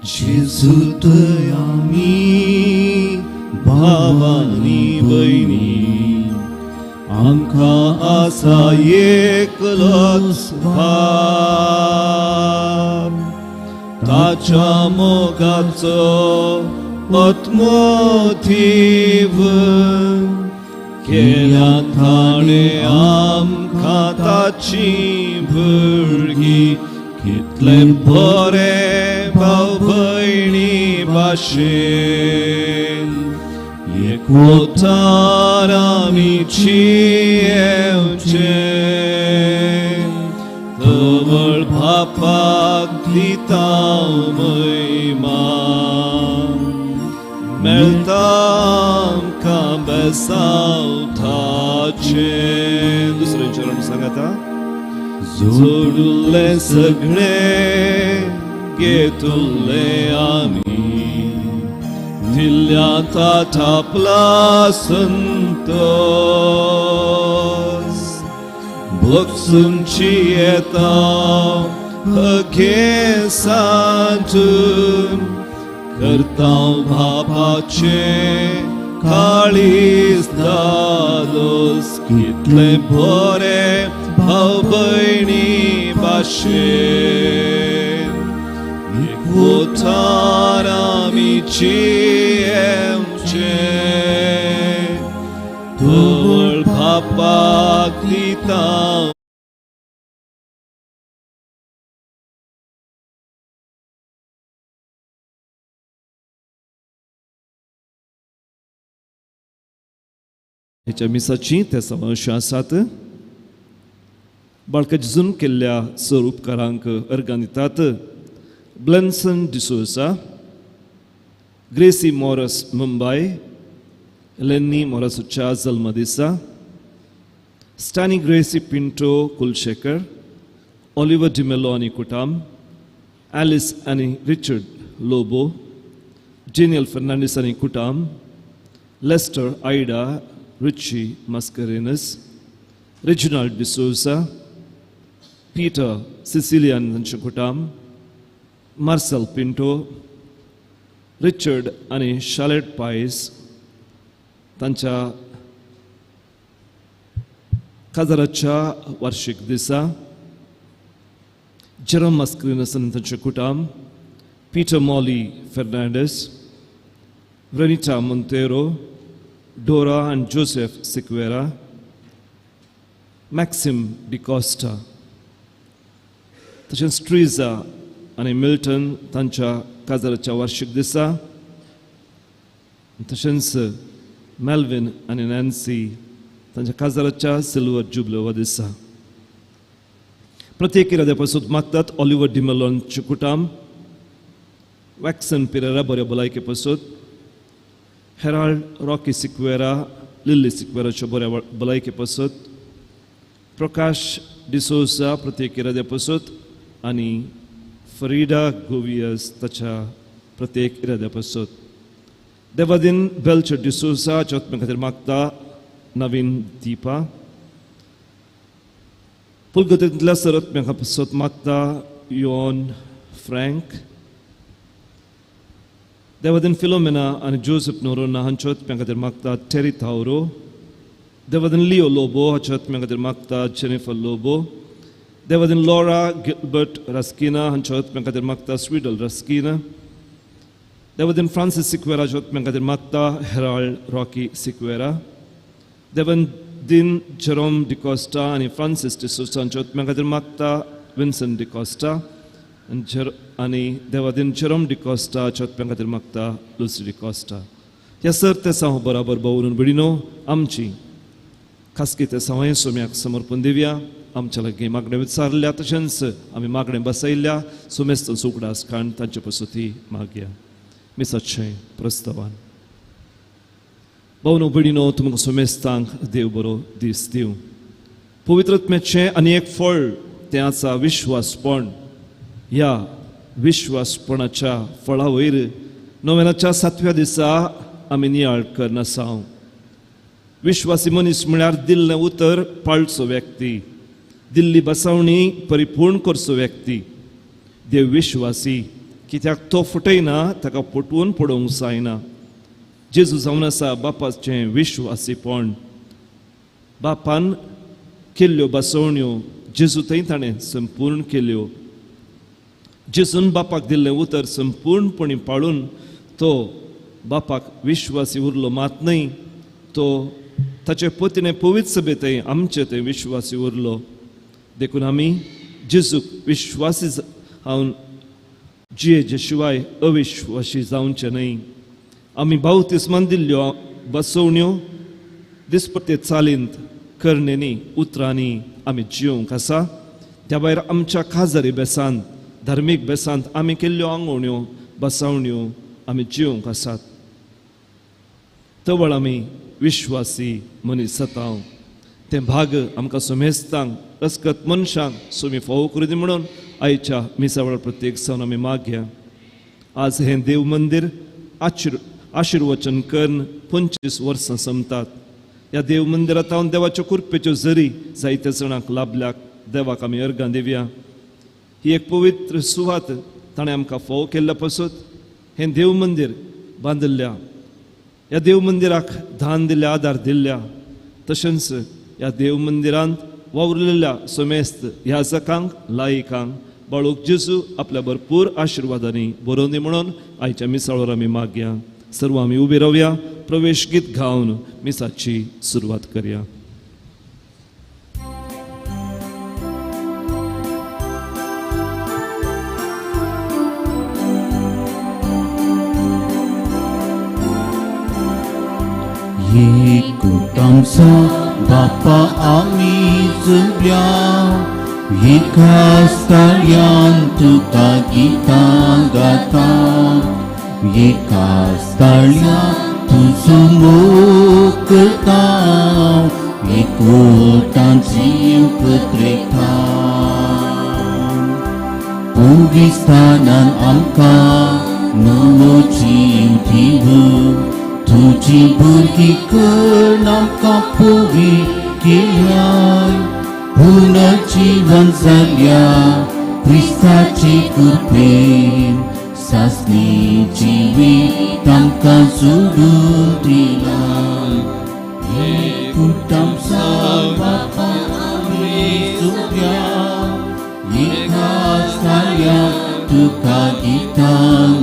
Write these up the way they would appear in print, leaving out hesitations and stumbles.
जेजूतय आमी भावानी भयणी आमकां आसा एकलोच भाव ताच्या मोगाचो आत्मोतीव केल्या ताणें आमकां ताची भुरगीं कितले बरे भाव भयणी भाशेन एकवटार आमी जियेवचे तवळ बापाक दिता महिमा मेळटा आमकां बेसावताचे. दुसरें चरण सांगाता. जोडुले सगळे घेतुले आमी दिल्या ताटापला संतोष भोगसूंची येता अगे सांजून करता बापाचे काळीज दादोस कितले बरे भाव भयणी भाशेन एकवटार आमी जियेवचे तवळ बापाक दिता. हेच्या मिसाची ते समावेश आसात. बाळका जेजून केल्ल्या सर उपकारांक अर्गां दितात. ब्लेन्सन डिसोसा, ग्रेसी मॉरस मुंबय, लेनी मॉरसच्या जल्मदिसा, स्टॅनी ग्रेसी पिंटो कुलशेकर, ऑलिव्हर डिमेलो आनी कुटाम, ॲलिस आनी रिचर्ड लोबो, जेनियल फर्नांडीस आनी कुटाम, लेस्टर आयडा रिची Mascarenhas, Reginald D'Souza, Peter Sicilian तांचे कुटाम, मार्सेल पिंटो, रिचर्ड आनी शार्लेट पायस तांच्या काजाराच्या वार्षिक दिसा, जेरोम मस्करेनस आनी तांचे कुटाम, पीटर मॉली फेर्नांडीस, रेनिटा मोंतेरो, डोरा and Joseph Siqueira, Maxim D'Costa, तशेंच ट्रिजा आनी मिल्टन तांच्या काजाराच्या वार्षिक दिसा, तशेंच मेल्विन आनी नॅन्सी तांच्या काजाराच्या सिल्वर जुबलो दिसा. प्रत्येक इराद्यापासून मागतात. ऑलिव्हर डिमेलोनचे कुटाम, वॅक्सन पिरेरा बऱ्या भलायके पासून, हेराल्ड रॉकी सिक्वेरा, लिली सिक्वेराच्या बऱ्या भलायके पासून, प्रकाश डिसोसा प्रत्येक इराद्यापासून आनी फरीडा गोवियस ताच्या प्रत्येक इराद्यापासून. देवादीन बेल्चर डिसोसा आत्म्या खातीर मागता नवीन दीपा. पुलगतींतल्या सरआत्म्या पासून मागता योन फ्रँक. देवादीन फिलोमेना आनी जोसेफ नोरोना हांच्या आत्म्या खातीर मागता टेरी थावरो. देवादीन लिओ लोबो हाच्या आत्म्या खातीर मागता जेनिफर लोबो. देवादीन लॉरा गिल्बर्ट रस्किना हांच्या आत्म्या खातीर मागता स्वीडल रस्किना. देवादीन फ्रांसिस सिक्वेराच्या आत्म्या खातीर मागता Herald Rocky Sequeira. Devadin Jerome D'Costa आनी फ्रांसिस डिसोसा हांच्या आत्म्या खातीर मागता विन्संट डिकॉस्टा. आनी देवादीन जेरोम डिकॉस्टाच्या आत्म्या खातीर मागता लुसी डिकॉस्टा. ह्या सर ते साव बराबर भोवून बिडिनो आमची खासगी ते सावय सोम्याक समर्पण दिवया. आमच्या लागीं मागणें विचारल्या तशेंच आमी मागणें बसयल्या सोमेस्त सुकडास खाण तांचे पसती मागया. मिसाचें प्रस्तावान भोवनो बिडिनो तुमकां सोमेस्तांक देव बरो दीस दिवं. पवित्रत्म्याचें आनी एक फळ तें आसा विश्वासपण. ह्या विश्वासपणाच्या फळा वयर नोवेनाच्या 7व्या दिसा आमी नियाळ करन आसात. विश्वासी मनीस म्हळ्यार दिल्लें उतर पाळचो व्यक्ती, दिल्ली बसवणी परिपूर्ण करचो व्यक्ती. देव विश्वासी कित्याक तो फुटयना ताका फुटवून पडोवंक जायना. जेजू जावन आसा बापाचें विश्वासीपण. बापान केल्ल्यो बसवण्यो जेजू थंय ताणें संपूर्ण केल्यो. जेजून बापाक दिल्लें उतर संपूर्णपणी पाळून तो बापाक विश्वासी उरलो. मात न्हय, तो ताचे पतीने पवित्र सभेंतय आमचे थंय विश्वासी उरलो. देखून आमी जेजूक विश्वासी जावन जियेचे शिवाय अविश्वासी जावचे न्हय. आमी बावतिस्मान दिल्ल्यो बसवण्यो दिसपटे चालींत करण्यांनी उतरांनी आमी जियोंक आसा. त्या भायर आमच्या काजारी बेसांत धार्मीक बेसांत आमी केल्ल्यो आंगवण्यो बसवण्यो आमी जियोंक आसात. तवळ आमी विश्वासी मनीस जाता. तें भाग आमकां सोमेस्तांक अस्कत मनशांक सोमी फावो करूं दी म्हणून आयच्या मिसावळ प्रत्येक सण आमी मागया. आज हें देव मंदीर आशिर्वचन करून 25 वर्सां संपतात. ह्या देव मंदिरांत हांव देवाच्यो कृपेच्यो जरी जायत्या जाणांक लाभल्याक देवाक आमी अर्गां दिवया. ही एक पवित्र सुवात ताणें आमकां फावो केल्ल्या पासून हें देव मंदीर बांदिल्ल्या. ह्या देव मंदिराक दान दिल्ल्या आदार दिल्ल्या. तशेंच ह्या देव मंदिरांत वावुरलेल्या सोमेस्त ह्या जकांक लायिकांक बाळूक जेजू आपल्या भरपूर आशिर्वादांनी बरोवन दी म्हणून आयच्या मिसाळार आमी मागया. सर्व आमी उबे रावया. प्रवेश गीत गावन मिसाची सुरवात करया. Kutamsa Bapa ami zubya Yekas talian tuka kita gata Yekas talian tu semua ketau Ikutan siu ketrekan Pugistanan amka Nulo ciu tiba Tuji pergi ke nam kapuhi kiai Huna jiwan zalia Krista cikupin Sasni jiwi tamkan sudut dilan Ikutam sabapa amri subya Yekas kaya tuka kita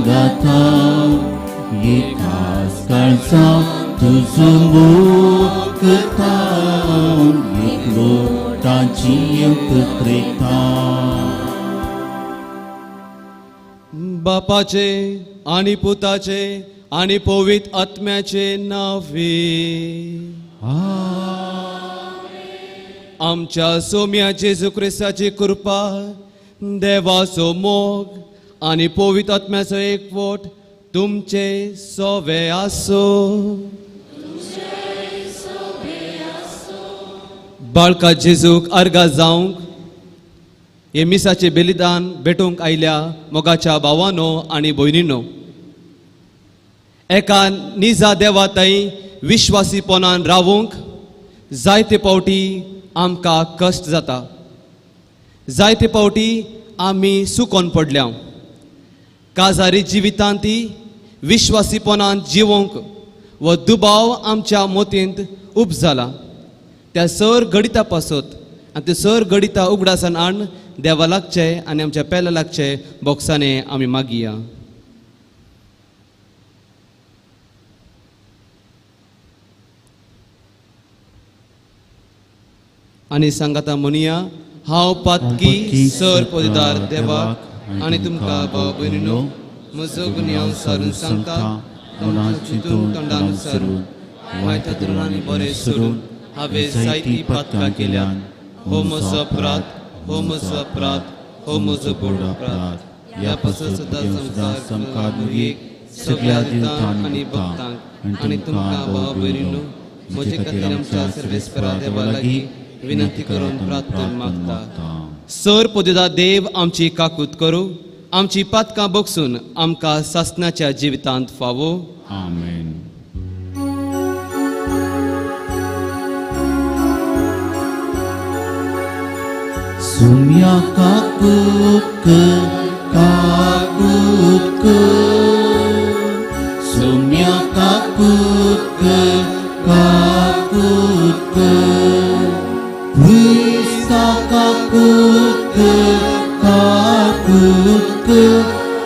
gatau Yekas karsa tu sembuh ketau Yeklo tanci yang ketreta बापाचे आणि पुताचे आणि पवित्र आत्म्याचे नावे आमच्या सोम्या जेजू ख्रिस्ताची कृपा देवाचो मोग आणि पवित्र आत्म्याचो एकवट तुमचे सोवे आसो. बाळका जेजूक अर्गा जावंक हे मिसाचे बलिदान भेटूंक आयल्या मोगाच्या भावांनो आणि भयणींनो, एका निजा देवा थंय विश्वासीपणान रावूंक जायते फावटी आमकां कश्ट जाता. जायते फावटी आमी सुकोन पडल्या. काजारी जिवितांती विश्वासीपणान जिवंक व दुबाव आमच्या मोतींत उब जाला. त्या सर गडिता पासत आनी ते सर गडिता उगडासान आण देवा लागचे आनी आमच्या पेला लागचे बोक्साने आमी मागया. आनी सांगाता म्हणया, हांव पातकी सर पदवीदार देवाक आनी तुमकां भाव भयणीनो म्हजो गुन्यांव सारून सांगता. चिंतून तोंडान सारून वायट धोरणांनी बरें सोडून हांवें जायतीं पातकां केल्यान. हो म्हजो अपराध, हो म्हजो अपराध, हो म्हजो व्हड अपराध. ह्या पासून सदां संस्कार मुगीक सगळ्या दिवतांक आनी भक्तांक आनी तुमकां भाव भयणीनो म्हजे खातीर आमच्या सर्वेस्परा देवा लागीं विनंती करून प्रार्थना मागता. सर पदवीदार देव आमची काकूत करूं, आमची पातकां बोगसून आमकां सासणाच्या जिवितांत फावो. आमेन. Sumya kakut Sumya kakut ke Krista kakut ke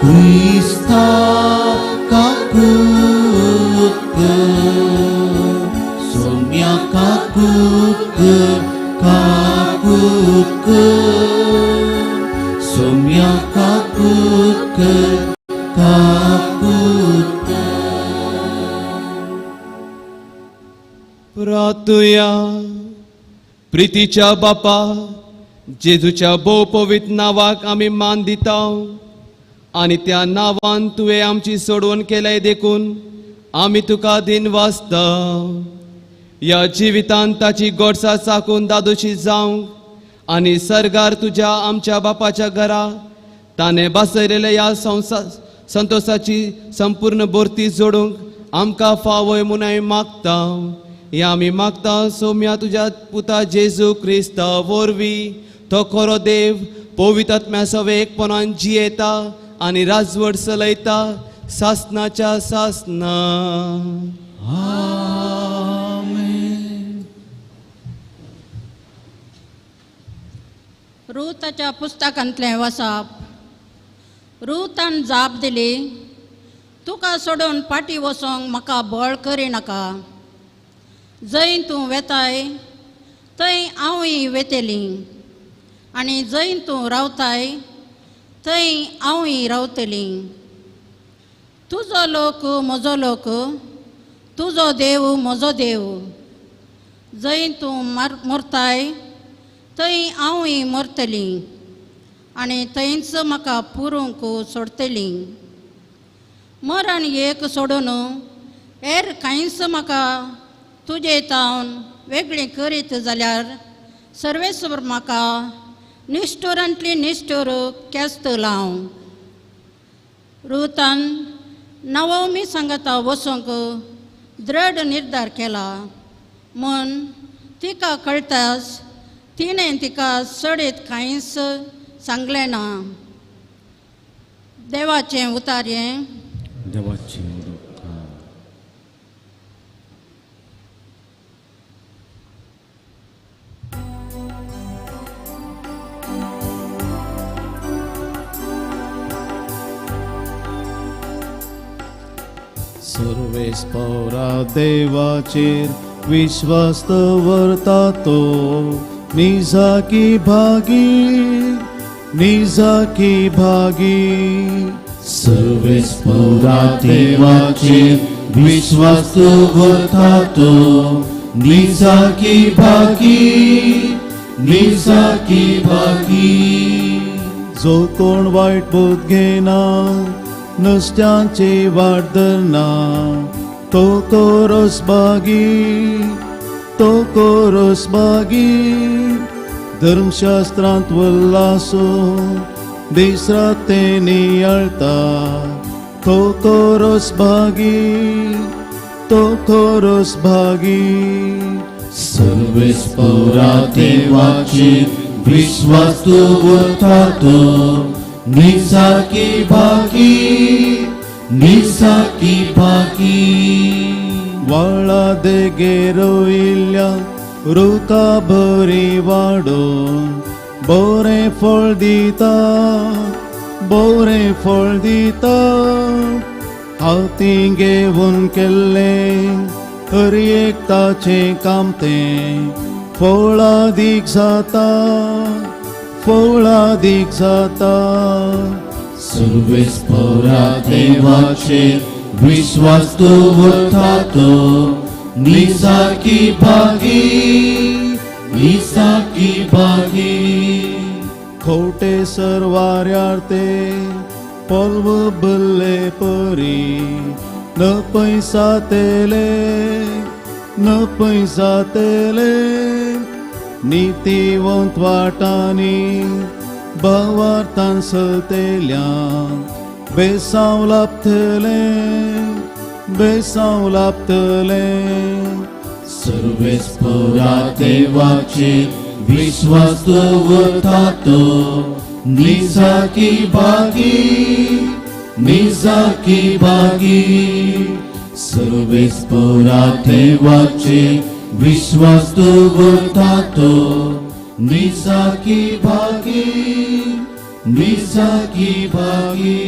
Krista kakut ke Sumya kakut ke Sumya kakut ke प्रार्थूया. प्रितीच्या बापा जेजूच्या भोव पवित्र नावाक आमी मान दिता आनी त्या नांवान तुवें आमची सोडवण केल्याय देखून आमी तुका दिन वाचता. ह्या जिवितांत ताची गोडसां चाखून दादोशी जावंक आनी सर्गार तुज्या आमच्या बापाच्या घरा ताणें बसयलेल्या ह्या संतोषाची संपूर्ण बोरती जोडूंक आमकां फावय म्हूण हांवें मागता. हे आमी मागता सौम्या तुज्या पुता जेजू क्रिस्ता वरवीं तो खरो देव पवित्र आत्म्या सवे एकपणान जियेता आनी राजवट चलयता सासनाच्या सासना. रुताच्या पुस्तकांतलें वचप. रुतान जाप दिली, तुका सोडून फाटी वचोंक म्हाका बळ करिनाका. जंय तूं वेताय थंय हांवूय वेतेली आनी जंय तूं रावताय थंय हांवूय रावतली. तुजो लोक म्हजो लोक, तुजो देव म्हजो देव. जंय तूं मरताय थंय हांवूय मरतली आनी थंयच म्हाका पुरूंक सोडतली. मरण एक सोडून हेर कांयच म्हाका तुजे तावन वेगळी करीत जाल्यार सर्वेस्वर म्हाका निश्ठुरांतली निश्ठूर केस्त लाव. रुतान नवमी सांगता वचूंक दृढ निर्धार केला म्हूण तिका कळटाच तिणें तिका चडीत कांयच सांगलें ना. देवाचें उतार्यें. सर्वेस्परा देवाचेर विश्वास दवरतातो निजाकी भागी. सर्वेस्परा देवाचेर विश्वास दवरतातो निजाकी भागी. जो कोण वायट बोध घेना नुस्त्यांची वाट धरना तो कोरोस भागी. धर्मशास्त्रांत वल्लासो दीस राते नियाळता तो कोरोस भागी. सर्वेस्परा देवाचेर विश्वास दवरतातो निजाकी भागी. वाळा देगेर रोयिल्ल्या रुता बरी वाडोवन बोरें फळ दिता. हाती घेवन केल्लें हर एक ताचें काम तें फळादीक जाता. सर्वेस्परा देवाचेर विश्वास दवरतातो निजाकी भागी. खोटे सरवार्यार्थे पल्व बल्ले परी न पैसातेले नीतिवंत वाटांनी भावार्थान चलतेल्यान बेसांव लाभतले. सर्वेस्परा देवाचेर विश्वास दवरतातो निजाकी निजाकी भागी सर्वेस्परा देवाचे विश्वास तू उरतातो निजाकी भागी निजाकी भागी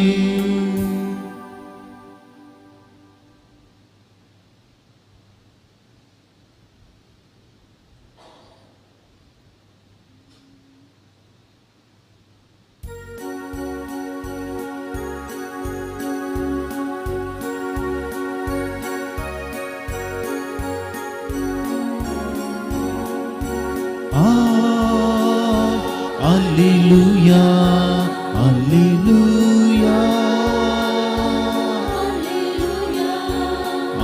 Alleluia, Alleluia,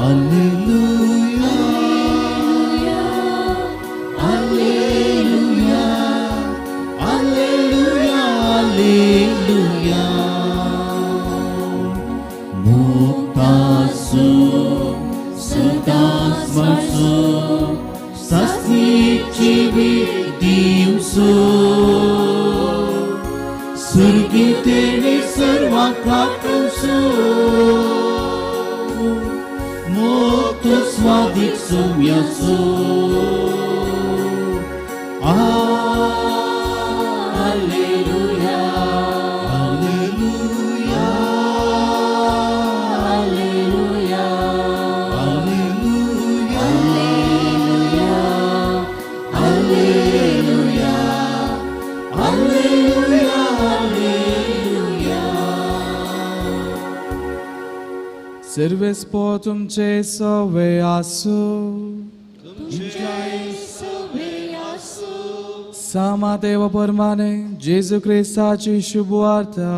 Alleluia, Alleluia, Alleluia, Alleluia. Muktasu, sedas marsu, sasnici diusu. Surgi तेरे सर्वाकाशु मोतो स्वादिक सुम्यासु Alleluia Alleluia Alleluia Alleluia Alleluia Alleluia Serves potum ce sove asu Sama Deva परमाने जेजू ख्रिस्ताची शुभवार्ता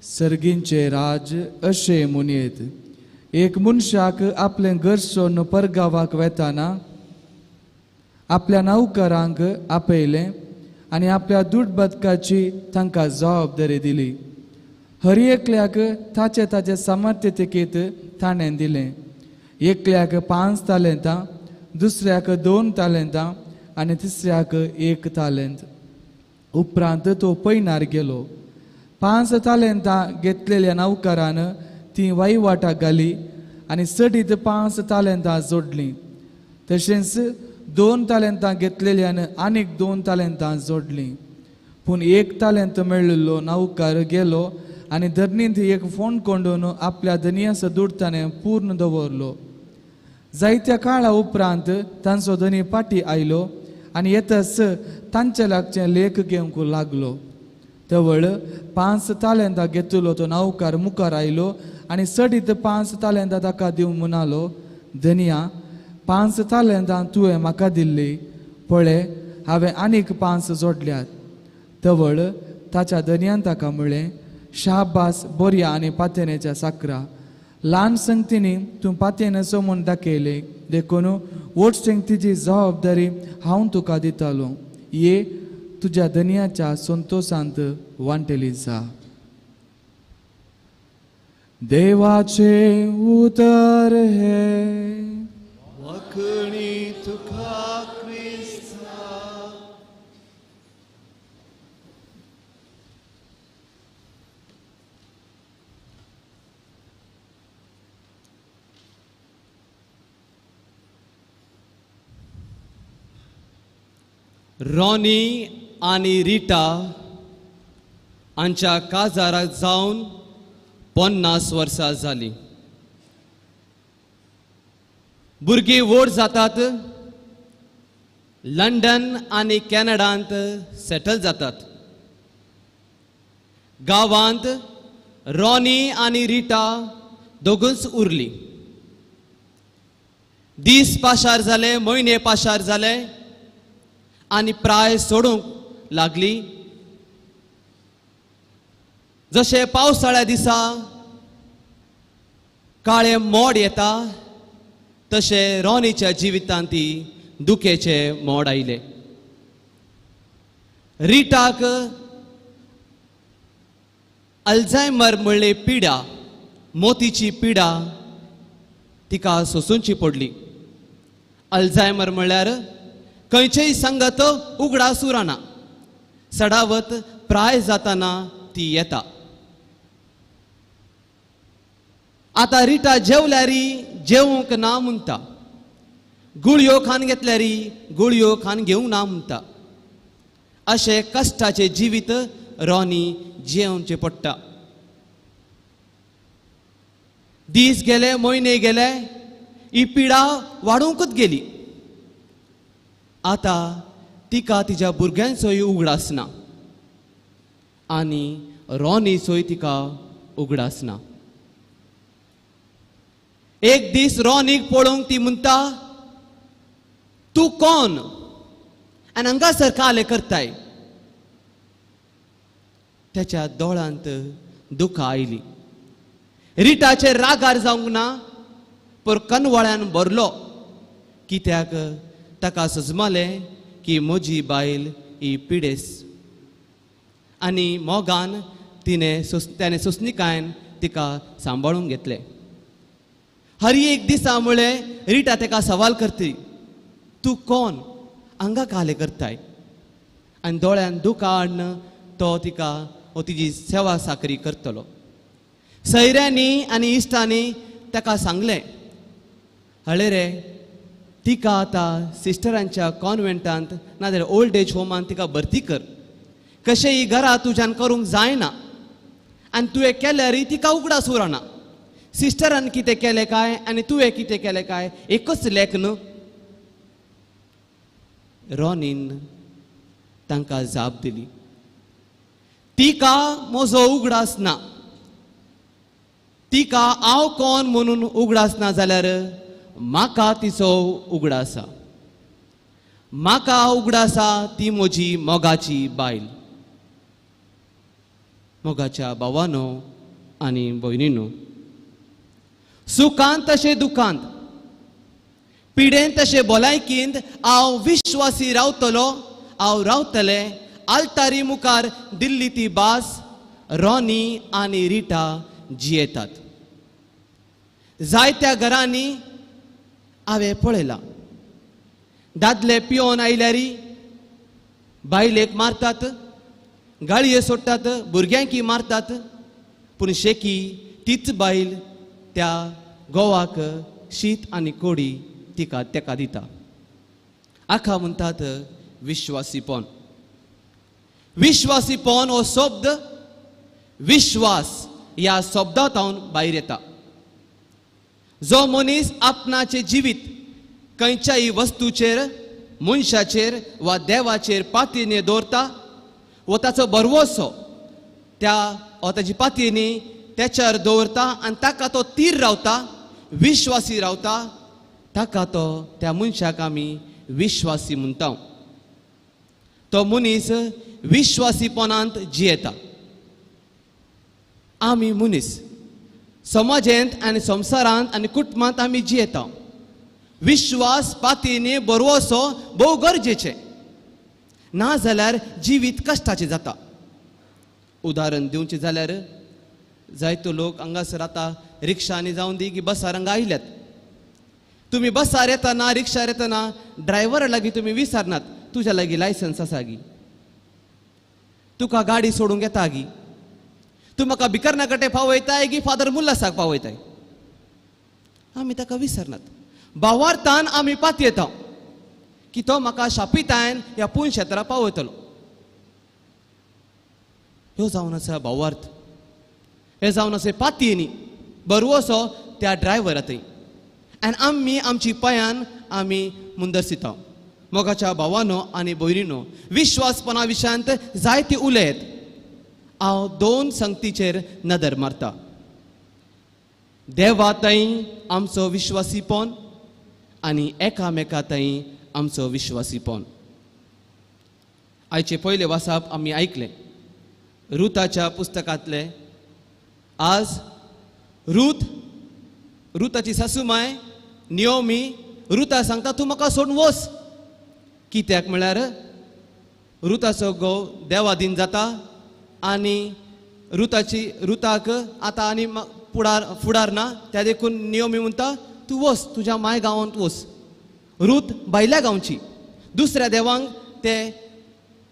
सर्गींचे राज अशे म्हणयेत एक मनशाक आपले घर सोडून परगावाक वेताना आपल्या नौकरांक आपयलें आनी आपल्या दूड बदकाची तांकां जबाबदारी दिली हर एकल्याक ताचे सामर्थ्यतेकेत ताणें दिलें एकल्याक 5 तालेंतां दुसऱ्याक 2 तालेंतां आनी तिसऱ्याक 1 तालेंत उपरांत तो पैनार गेलो 5 तालेंतां घेतलेल्या नौकरान ती वहिवाटाक घाली आनी सडीत 5 तालेंतां जोडलीं तशेंच 2 तालेंतां घेतलेल्यान आनीक 2 तालेंतां जोडलीं पूण 1 तालेंत मेळिल्लो नौकार गेलो आनी धरणींत एक फोंड कोंडून आपल्या धनयाचो दुडताणे पूर्ण दवरलो जायत्या काळा उपरांत तांचो धनी पाटी आयलो आनी येताच तांचे लागचे लेख घेवंक लागलो तवळ 5 तालेंतां घेतलो तो नौकार मुखार आयलो आनी सडीत 5 तालेंतां ताका दिवंक म्हणालो धनिया 5 तालेंतां तुवें म्हाका दिल्ली पळय हांवें आनीक 5 जोडल्यात तवळ ताच्या धनयान ताका म्हळें शाबास बऱ्या आनी पातेनेच्या साकरा ल्हान संगतींनी तूं पातेन समोन दाखयलें देखून वोटसेंक तिची जबाबदारी हांव तुका दितालो ये तुज्या धनयाच्या संतोषांत वांटेली जा देवाचे उतर हे वखणी तुका क्रिस्ता रॉनी आणि रीटा हांच्या काजाराक जावन 50 वर्सां जालीं भुरगीं व्हड जातात लंडन आनी कॅनडांत सेटल जातात गांवांत रॉनी आनी रीटा दोगूच उरलीं दीस पाशार जाले म्हयने पाशार जाले आनी प्राय सोडूंक लागली जशे पावसाळ्या दिसा काळे मोड येता तशे रॉनीच्या जिवितांत दुखेचे मोड आयले रीटाक अल्झायमर म्हणले पिडा मोतीची पिडा तिका सोसूंची पडली अल्झायमर म्हळ्यार खंयचेय संगत उगडा सुराना सडावत प्राय जाताना ती येता. आता रिटा जेवल्यारी जेवूंक ना म्हणटा, गुळयो खान घेतल्यारी गुळयो खान घेवंक ना म्हणटा. अशें कश्टाचे जिवीत रॉनी जेवचे पडटा. दीस गेले, म्हयने गेले, ही पिडा वाडूंकच गेली. आता तिका तिच्या भुरग्यांचोय उगडास ना आनी रॉनीचोय तिका उगडास ना. एक दीस रॉनीक पळोवंक ती म्हणटा, तूं कोण आनी हांगासर काले करताय. त्याच्या दोळ्यांत दुखां आयली. रिटाचेर रागार जावंक ना, पर कनवळ्यान भरलो, कित्याक ताका सजमालें की म्हजी बायल ही पिडेस. आनी मोगान त्याने सोंसणिकायेन तिका सांबाळून घेतलें. हर एक दिसा मुळे रिटा ताका सवाल करतली, तूं कोण, हांगा काले करताय. आनी दोळ्यान दुखां हाडन तो तिका तिची सेवा साकरी करतलो. सयऱ्यांनी आनी इश्टांनी ताका सांगलें, हळे रे, तिका आतां सिस्टरांच्या कॉन्वेंटांत नाजाल्यार ओल्ड एज होमान तिका भरती कर. कशें ही घरा तुज्यान करूंक जायना आनी तुवें केल्यार तिका उगडास उरना. सिस्टरान कितें केलें काय आनी तुवें कितें केलें काय एकच लेख न्हू. रॉनीन तांकां जाप दिली, तिका म्हजो उगडास ना. तिका हांव कोण म्हणून उगडास ना जाल्यार म्हाका तिचो उगडास आसा. म्हाका उगडास आसा ती म्हजी मोगाची बायल. मोगाच्या भावानो आनी भयणीनो, सुखांत तशें दुखांत, पिडेंत तशें भलायकींत हांव विश्वासी रावतलो, हांव रावतलें. आल्तारी मुखार दिल्ली ती भास रॉनी आनी रिटा जियेतात. जायत्या घरांनी हांवें पळयलां, दादले पियोन आयल्यारी बायलेक मारतात, गाळये सोडटात, भुरग्यांकी मारतात. पूण शेकी तीच बायल त्या घोवाक शीत आनी कोडी तिका तेका दिता. आखा म्हणटात विश्वासीपण. विश्वासीपण हो शब्द विश्वास ह्या शब्दांतून भायर येता. जो मनीस आपणाचें जिवीत खंयच्याय वस्तूचेर, मनशाचेर वा देवाचेर पातयेन दवरता, वो ताचो भरवोसो ताची पातयेनी त्याच्यार दवरता आनी ताका तो तीर रावता, विश्वासी रावता, ताका तो त्या मनशाक आमी विश्वासी म्हणटा. तो मनीस विश्वासीपणांत जियेता. आमी मनीस समाजांत आनी संवसारांत आनी कुटुंबांत आमी जियेता. विश्वास पातयेनी बरोवसो भोव गरजेचें, ना जाल्यार जिवीत कश्टाचें जाता. उदाहरण दिवचें जाल्यार जायतो लोक हांगासर आतां रिक्षांनी जावन दी की बसार हांगा आयल्यात. तुमी बसार येतना, रिक्षार येतना ड्रायव्हरा लागीं तुमी विचारनात, तुज्या लागीं लायसन्स आसा गी, तुका गाडी सोडूंक येता गी, तूं म्हाका भिकरना कटे पावयताय गी फादर मुल्लासाक पावयताय. आमी ताका विसरनात. भावार्थान आमी पातयेता की तो म्हाका शापितायन ह्या पुण क्षेत्रां पावयतलो. ह्यो जावन आसा भावार्थ. हे जावन आसा पातयेनी बरोवसो त्या ड्रायव्हरांतय. आनी आमी आमची पांयान आमी मुंदरसिता. मोगाच्या भावानो आनी भयणीनो, विश्वासपणा विशयांत जायते उलयत. हांव दोन संगतीचेर नदर मारता. देवातय आमचो विश्वासीपण आनी एकामेकांतय आमचो विश्वासीपण. आयचे पयले वाचप आमी आयकले रुताच्या पुस्तकांतले. आज रुताची सासूमाय नियोमी रुता सांगता, तूं म्हाका सोडून वच. कित्याक म्हळ्यार रुताचो घोव देवादीन जाता आनी रुताक आतां आनी फुडार ना. त्या देखून नियोमी म्हणटा, तूं वच, तुज्या माय गांवांत वच. रूत भायल्या गांवची. दुसऱ्या देवांक ते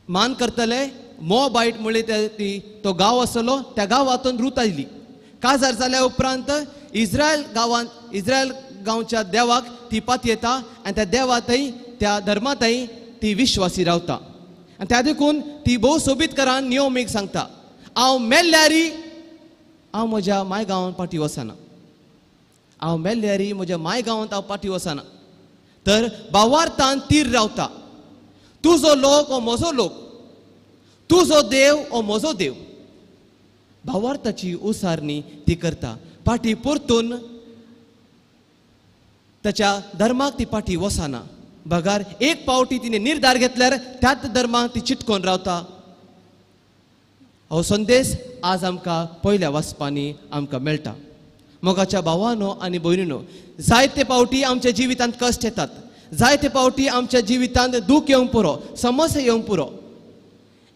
मान करतले, मोबाईट म्हणले तो गांव आसलो, त्या गांवांतून रूत आयली. काजार जाल्या उपरांत इस्रायल गांवच्या देवाक ती पात येता आनी त्या देवातय त्या धर्मातय ती विश्वासी रावता. आनी त्या देखून ती भोव सोबीतकारान नियोमीक सांगता, हांव मेल्ल्यारी हांव म्हज्या माय गांवांत पाटी वचना. हांव मेल्ल्यारी म्हज्या माय गांवांत हांव पाटी वचना. तर भावार्थान तीर रावता. तुजो लोक हो म्हजो लोक, तुजो देव हो म्हजो देव. भावार्थाची उसारणी ती करता. पाटी परतून ताच्या धर्माक ती पाटी वचना. बगार एक पावटी तिने निर्धार घेतल्यार त्याच धर्माक ती चिटकोन रावता. हो संदेश आज आमकां पयल्या वाचपांनी आमकां मेळटा. मोगाच्या भावांनो आनी भयणींनो, जायते पावटी आमच्या जिवितांत कश्ट येतात. जायते पावटी आमच्या जिवितांत दूख येवंक पुरो, समस्या येवंक पुरो.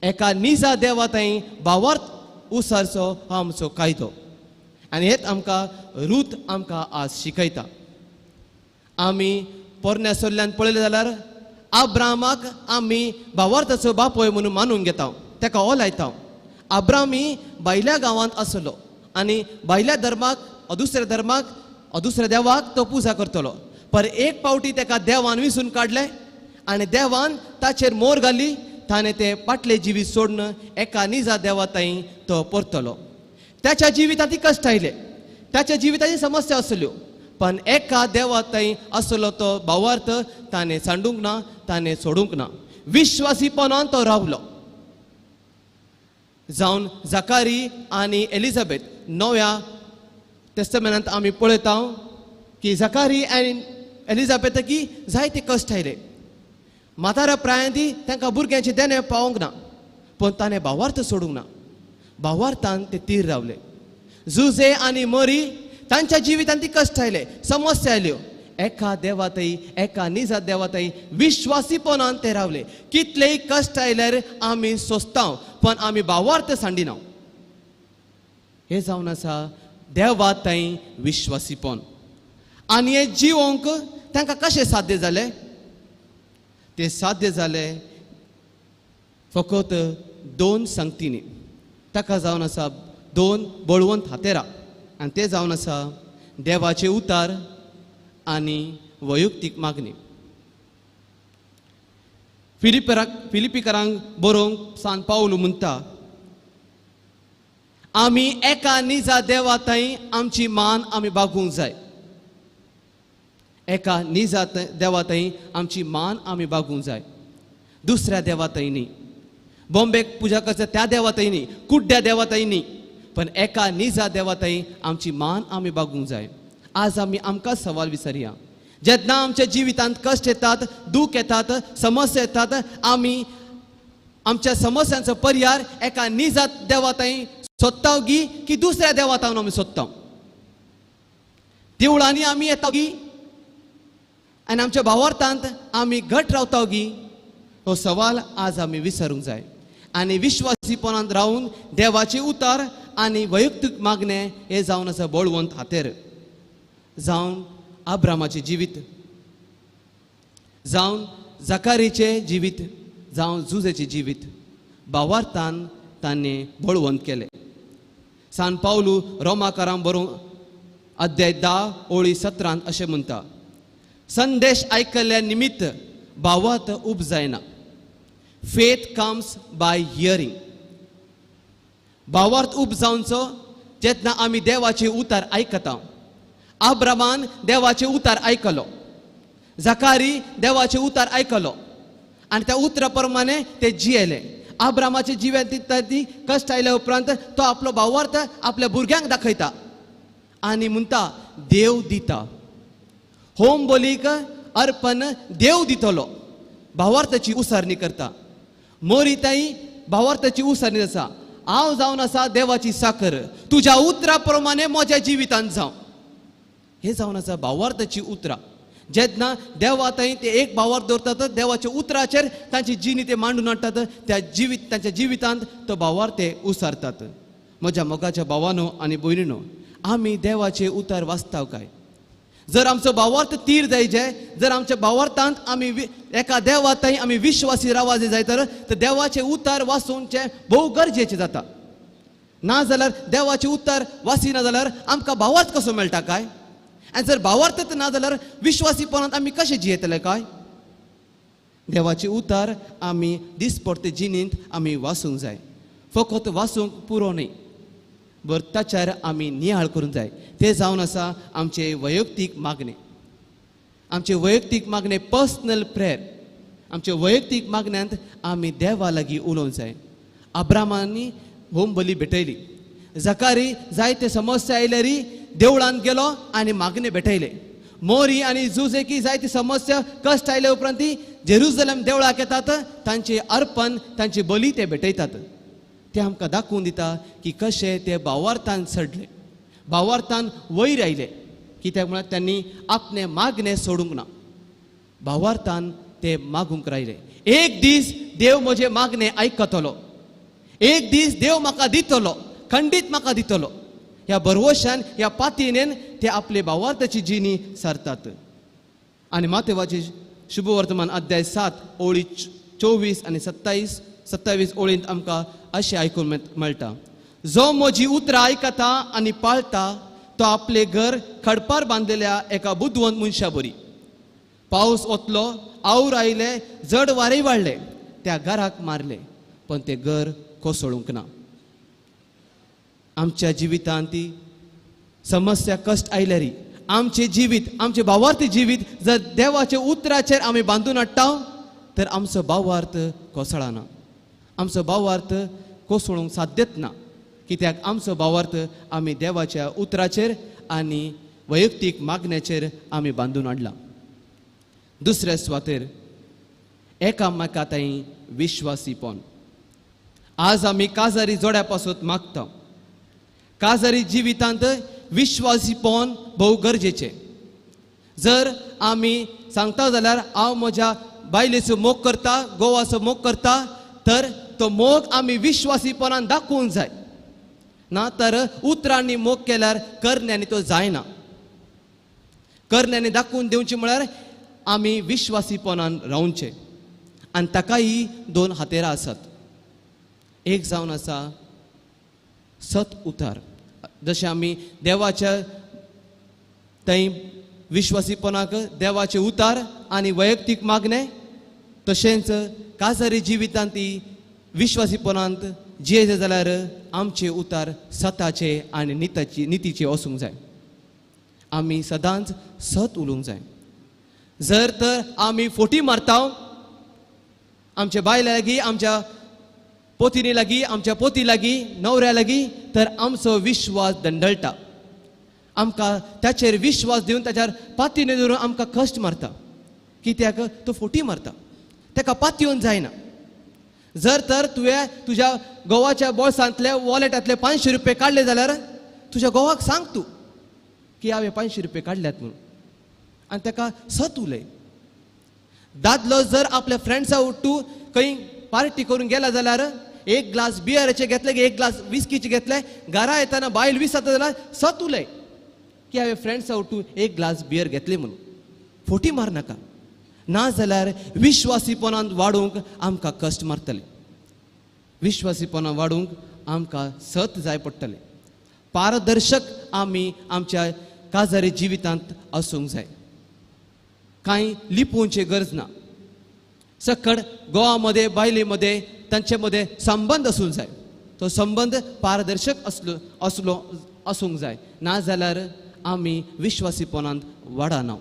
एका निजा देवाताई भावार्थ उसारचो हो आमचो कायदो. आनी हेच आमकां रूत आमकां आज शिकयता. आमी पोरण्यासोल्ल्यान पळयलें जाल्यार अब्रामाक आमी भावार्थाचो बापोय म्हणून मानून घेता, ताका हो लायता. अब्रामी भायल्या गांवांत आसलो आनी भायल्या धर्माक दुसऱ्या देवाक तो पुजा करतलो. पर एक पावटी ताका देवान विसून काडले आनी देवान ताचेर मोर घाली. ताणें ते पाटले जिवीत सोडून एका निजा देवाताई तो परतलो. त्याच्या जिवितांत कश्ट आयले, त्याच्या जिविताची समस्या आसल्यो, पण एका देवाताई आसलो तो भावार्थ ताणें सांडूंक ना, ताणें सोडूंक ना. विश्वासीपणान तो रावलो. जावन जकारी आनी एलिझाबेथ नव्या टेस्टमेंटांत आमी पळयता की जकारी आनी एलिझाबेथकी जायते कश्ट आयले. म्हाताऱ्या प्रायांती तांकां भुरग्यांचे देणे पावोंक ना, पूण ताणें भावार्थ सोडूंक ना. भावार्थान ते तीर रावले. जुजे आनी मरी तांच्या जिवितांत कश्ट आयले, समस्या आयल्यो. एका देवातय एका निजा देवातय विश्वासीपणान ते रावले. कितलेय कश्ट आयल्यार आमी सोंसता, पण आमी भावार्थ सांडिना. हे जावन आसा देवातय विश्वासीपण. आनी हे जिवोंक तांकां कशें साध्य जालें? ते साध्य जालें फकत 2 संगतींनी. ताका जावन आसा 2 बळवंत हातेरां, आनी ते जावन आसा देवाचे उतार आनी वैयक्तीक मागणी. फिलिपिकारांक बरोवंक सान पावलो म्हणटा, आमी एका निजा देवाताई आमची मान आमी बागूंक जाय. एका निजा देवाताई आमची मान आमी बागूंक जाय, दुसऱ्या देवाताई न्ही. बॉम्बेक पुजा करता त्या देवाताई न्ही, कुड्ड्या देवाताई न्ही, पण एका निजा देवाताई आमची मान आमी बागूंक जाय. आज आमी आमकां सवाल विचारया. जेन्ना आमच्या जिवितांत कश्ट येतात, दूख येतात, समस्या येतात, आमी आमच्या समस्यांचो पर्याय एका निजा देवाताई सोदता की दुसऱ्या देवातावन आमी सोदता? देवळांनी आमी येता आनी आमच्या भावार्थांत आमी घट रावता हो सवाल आज आमी विचारूंक जाय. आनी विश्वासीपणान रावून देवाचे उतार आनी वैयक्तीक मागणे हे जावन आसा बळवंत हातेर. जावन अब्रामाचें जिवीत, जावन जकारीचें जिवीत, जावन जुजेचें जिवीत भावार्थान ताणें बळवंत केलें. सान पावलू रोमाकारांक बरोवंक अध्याय 10 ओळी 17 अशें म्हणटा, संदेश आयकल्ल्या निमित्त भावार्थ उब जायना. Faith comes by hearing. भावार्थ उब जावचो जेन्ना आमी देवाचे उतार आयकता. अब्रामान देवाचे उतार आयकलो, जकारी देवाचे उतार आयकलो आनी त्या उतरा प्रमाणे ते जियेले. अब्रामाचे जिवितांत कश्ट आयल्या उपरांत तो आपलो भावार्थ आपल्या भुरग्यांक दाखयता आनी म्हणटा देव दिता. होम बोलीक अर्पण देव दितलो. भावार्थाची उसारणी करता. मोरिताई भावार्थाची उसारणी आसा. हांव जावन आसा देवाची साकर, तुज्या उतरा प्रमाणे म्हज्या जिवितांत जावं. हे जावन आसा भावार्थाची उतरां. जेन्ना देवाताई ते एक भावार्थ दवरतात, देवाच्या उतराचेर तांची जिणी ते मांडून हाडटात, तांच्या जिवितांत तो भावार्थ ते उसारतात. म्हज्या मोगाच्या भावांनो आनी भयणींनो, आमी देवाचे उतार वाचता काय? जर आमचो भावार्थ तीर जायचे, जर आमच्या भावार्थांत आमी एका देवाताय आमी विश्वासी रावाजे जाय तर देवाचे उतार वाचूनचे भोव गरजेचे जाता. ना जाल्यार देवाचे उतार वाचिना जाल्यार आमकां भावार्थ कसो मेळटा काय? आनी जर भावार्थच ना जाल्यार विश्वासीपणांत आमी कशे जियेतले काय? देवाचे उतार आमी दिसपडते जिणेंत आमी वाचूंक जाय. फकत वाचूंक पुरो न्ही, बर ताचेर आमी नियाळ करूंक जाय. ते जावन आसा आमचे वैयक्तीक मागणे. आमचे वैयक्तीक मागणे पर्सनल प्रेयर. आमचे वैयक्तीक मागण्यांत आमी देवा लागीं उलोवंक जाय. अब्रामानी होम बली भेटयली. जकारी जायते समस्या आयल्यारी देवळांत गेलो आनी मागणे भेटयले. मोरी आनी जुजेकी जायती समस्या कश्ट आयले उपरांत जेरुसलेम देवळाक येतात, तांचे अर्पण तांची बली ते भेटयतात. ते आमकां दाखोवन दिता की कशे ते भावार्थान चडले, भावार्थान वयर आयले. कित्याक म्हळ्यार त्यांनी आपले मागणे सोडूंक ना, भावार्थान ते मागूंक रावले. एक दीस देव म्हजे मागणे आयकतलो, एक दीस देव म्हाका दितलो, खंडीत म्हाका दितलो. ह्या भरवशान ह्या पातयेन ते आपले भावार्थाची जिणी सरतात. आनी मातेवाचे शुभवर्तमान अध्याय 7 ओळी 24 आनी 27 ओळींत आमकां अशें आयकून मेळटा. जो म्हजी उतरां आयकता आनी पाळटा तो आपले घर खडपार बांदलेल्या एका बुद्धवंत मनशा बरी. पावस वतलो, आवूर आयले, जड वारें वाडले, त्या घराक मारले, पण ते घर कोसळूंक ना. आमच्या जिवितांत ती समस्या कश्ट आयल्यारी आमचे जिवीत, आमचे भावार्थ जिवीत जर देवाच्या उतराचेर आमी बांदून हाडटा तर आमचो भावार्थ कोसळना, आमचो भावार्थ कोसळूंक साध्यत ना. कित्याक आमचो भावार्थ आमी देवाच्या उतराचेर आनी वैयक्तीक मागण्याचेर आमी बांदून हाडला. दुसऱ्या सुवातेर एकामेकांताय विश्वासीपण. आज आमी काजारी जोड्या पासून मागता. काजारी जिवितांत विश्वासीपण भोव गरजेचें. जर आमी सांगता जाल्यार हांव म्हज्या बायलेचो मोग करता, घोवाचो मोग करता, तर तो मोग आमी विश्वासीपणान दाखोवंक जाय. ना तर उतरांनी मोग केल्यार करण्यांनी तो जायना. करण्यांनी दाखोवन दिवचें म्हळ्यार आमी विश्वासीपणान रावचें. आनी ताकाय 2 हातेरां आसात. एक जावन आसा सत उतार. जशें आमी देवाच्या थंय विश्वासीपणाक देवाचे उतार आनी वैयक्तीक मागणे, तशेंच काजारी जिवितांत विश्वासीपणांत जियेचे जाल्यार आमचे उतार सताचे आनी नितीचे वचूंक जाय. आमी सदांच सत उलोवंक जाय. जर तर आमी फोटी मारता आमच्या बायल्या लागीं, आमच्या पोतिनी लागीं, आमच्या पोती लागीं, न्हवऱ्या लागीं, तर आमचो विश्वास दंडळटा. आमकां त्याचेर विश्वास दिवन त्याच्यार पातयेन धरून आमकां कश्ट मारता. कित्याक तो फोटी मारता, ताका पातयेवन जायना. जर तर तुवें तुज्या घोवाच्या बोळसांतले वॉलेटांतले 500 रुपये काडले जाल्यार तुज्या घोवाक सांग तूं की हांवें 500 रुपये काडल्यात म्हणून, आनी ताका सत उलय. दादलो जर आपल्या फ्रेंड्सा उट्टू खंय पार्टी करून गेला जाल्यार एक ग्लास बियराचे घेतले की एक ग्लास विस्कीचे घेतले, घरा येताना बायल विसरता जाल्यार सत उलय की हांवें फ्रेंड्सा उट्टू एक ग्लास बियर घेतले म्हणून. फोटी मार नाका. ना जाल्यार विश्वासीपणांत वाडूंक आमकां कश्ट मारतले. विश्वासीपणां वाडूंक आमकां सत जाय पडटले. पारदर्शक आमी आमच्या काजारी जिवितांत आसूंक जाय. कांय लिपोवचे गरज ना. सकड गोवा मध्ये बायले मध्ये तांचे मध्ये संबंध आसूंक जाय. तो संबंध पारदर्शक आसूंक जाय. ना जाल्यार आमी विश्वासीपणांत वाडना.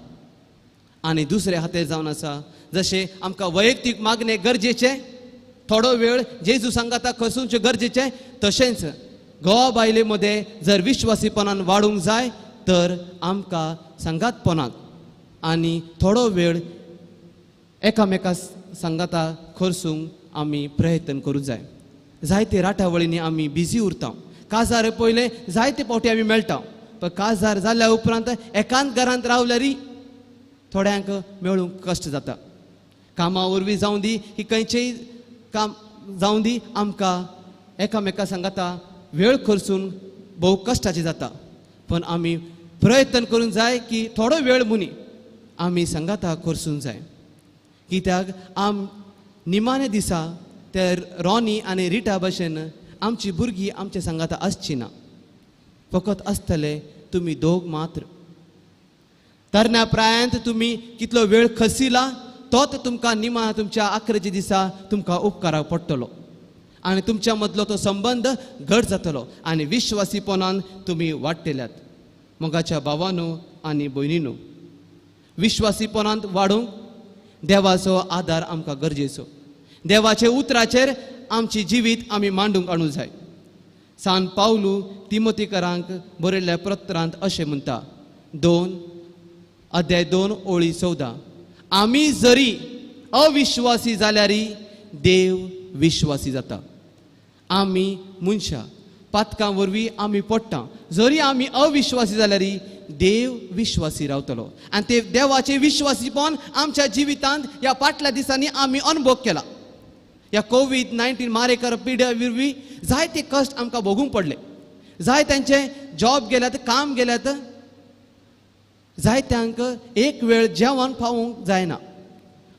आनी दुसरे हातेर जावन आसा जशें आमकां वैयक्तीक मागणे गरजेचे, थोडो वेळ जेजू सांगाता खसूंचे गरजेचे, तशेंच घोवा बायले मध्ये जर विश्वासीपणान वाडूंक जाय तर आमकां सांगातपणाक आनी थोडो वेळ एकामेका सांगाता खरसूंक आमी प्रयत्न करूं जाय. जायते राटावळींनी आमी बिजी उरता. काजार पयले जायते फावटी आमी मेळटा, पण काजार जाल्या उपरांत एकांत घरांत रावल्यार थोड्यांक मेळूंक कश्ट जाता. कामा वरवीं जावं दी की खंयचेय काम जावं दी, आमकां एकामेका सांगाता वेळ खर्चून भोव कश्टाचे जाता. पण आमी प्रयत्न करूंक जाय की थोडो वेळ मुनी आमी संगाता करसूंक जाय. कित्याक निमाणे दिसा ते रॉनी आनी रिटा भशेन आमची भुरगीं आमच्या संगाता आसची ना. फकत आसतले तुमी दोग मात्र. तरण्या प्रायांत तुमी कितलो वेळ खसिला तोच तुमकां निमाणा तुमच्या आखरेच्या दिसा तुमकां उपकाराक पडटलो आनी तुमच्या मदलो तो संबंध घट जातलो आनी विश्वासीपणान तुमी वाडटल्यात. मोगाच्या भावांनो आनी भयणींनो, विश्वासीपणांत वाडूंक देवाचो आदार आमकां गरजेचो. देवाचे उतराचेर आमची जिवीत आमी मांडूंक आणूंक जाय. सान पावलू तिमोथीकारांक बरयल्ल्या पत्रांत अशें म्हणटा, 2:14 आमी जरी अविश्वासी जाल्यारय देव विश्वासी जाता. आमी मनशां पातकां वरवीं आमी पडटा, जरी आमी अविश्वासी जाल्यारय देव विश्वासी रावतलो. आनी ते देवाचे विश्वासीपण आमच्या जिवितांत ह्या फाटल्या दिसांनी आमी अनुभव केला. ह्या कोविड-19 मारेकर पिड्या वरवीं जायते कश्ट आमकां भोगूंक पडले. जाय तांचे जॉब गेल्यात, काम गेल्यात, जायत्यांक एक वेळ जेवण पावूंक जायना.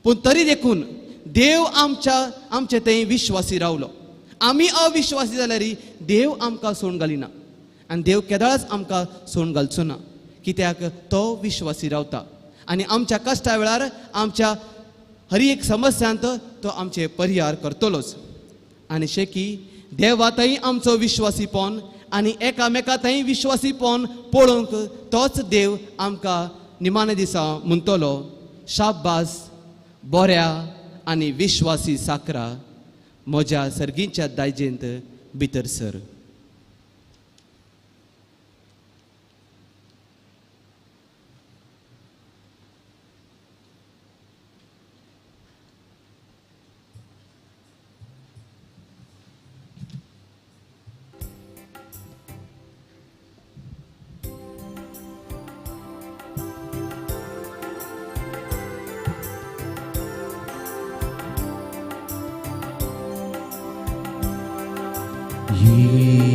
पूण तरी देखून देव आमचे थंय विश्वासी रावलो. आमी अविश्वासी जाल्यारय देव आमकां सोडून घालिना आनी देव केदाळच आमकां सोडून घालचो ना. कित्याक तो विश्वासी रावता आनी आमच्या कश्टा वेळार आमच्या हर एक समस्यांत तो आमचे परिहार करतलोच. आनी शेकी देवातय आमचो विश्वासीपण आनी एकामेकांतय विश्वासीपण पळोवंक तोच देव आमकां निमाणे दिसा म्हणटलो, शाब्बास बऱ्या आनी विश्वासी साकरा, म्हज्या सर्गीच्या दायजेंत भितर sir.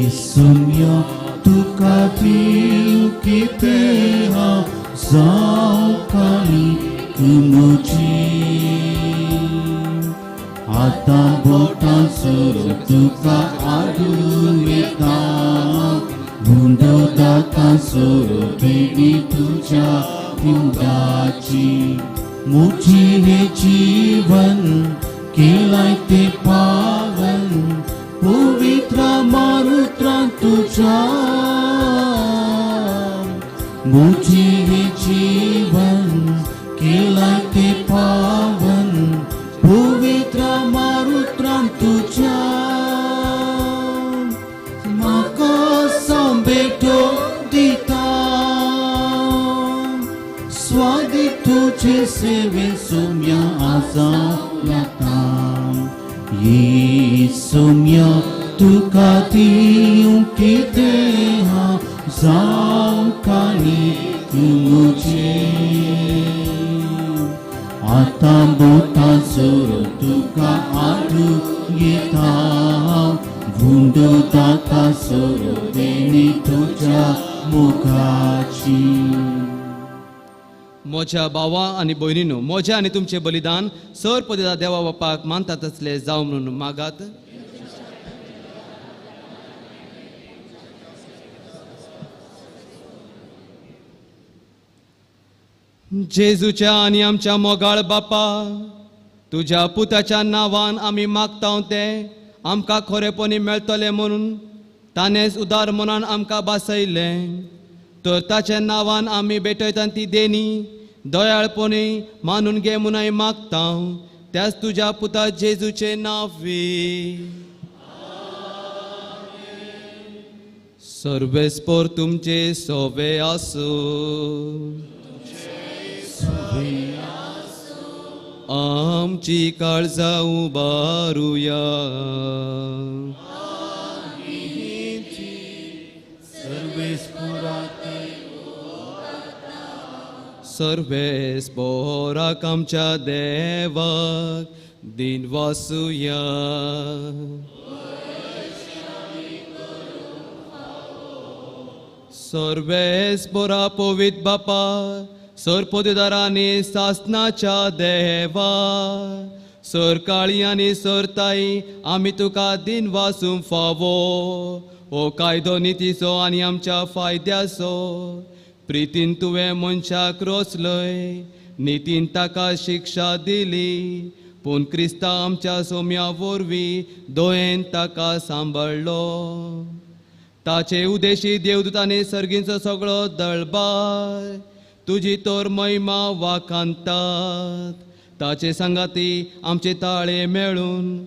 Yesunya tuka kita zau kali kemuji ata bota suruh tuka adu meta bunda data suruh diri tuja hindaci muji he jivan kelai te pavan पवित्र मारुत्र तुझा मुझे जीवन केला ते पावन पवित्र मारुत्र तुझा माका संबेटो दिता स्वादी तुझे सेवे सुम्या आसा Lata Yesunya tukati kita zau kali kemuji atam bota suruh tuka adu kita bunda data suruh deni tuja mukachi. मोच्या भावा आनी भयणीनो, मोज्या आनी तुमचे बलिदान सर पदिता देवा बापाक मानता तसले जावं म्हणून मागात. जेजूच्या आनी आमच्या मोगाळ बापा, तुज्या पुताच्या नांवान आमी मागता ते आमकां खरेपणी मेळटले म्हणून ताणेंच उदार मनान आमकां बासयले. तर ताच्या नांवान आमी भेटयता ती देणी दयाळपणी मानून घे म्हणून मागता. त्याच तुज्या पुता जेजूचे नांवी. सर्वेस्पोर तुमचे सोवे आसूं. आमची काळजां उबारुया. सर्वेस्पोराक आमच्या देवाक दिन वासुया. सर्वेस बरा पवित बापा सर पोदेदारांनी सासनाच्या देवा सर काळी आनी सर ताई आमी तुका दिन वासूंक फावो ओ कायदो नितीचो आनी आमच्या फायद्याचो प्रितीन तुवें मनशाक रोचलय नितीन ताका शिक्षा दिली पूण क्रिस्ता आमच्या सोम्या वरवीं दोयेन ताका सांबाळलो ताचे उदेशी देवदूतांनी सर्गींचो सगळो दळबार तुजी तोर महिमा वाखांतात ताचे संगाती आमचे ताळे मेळून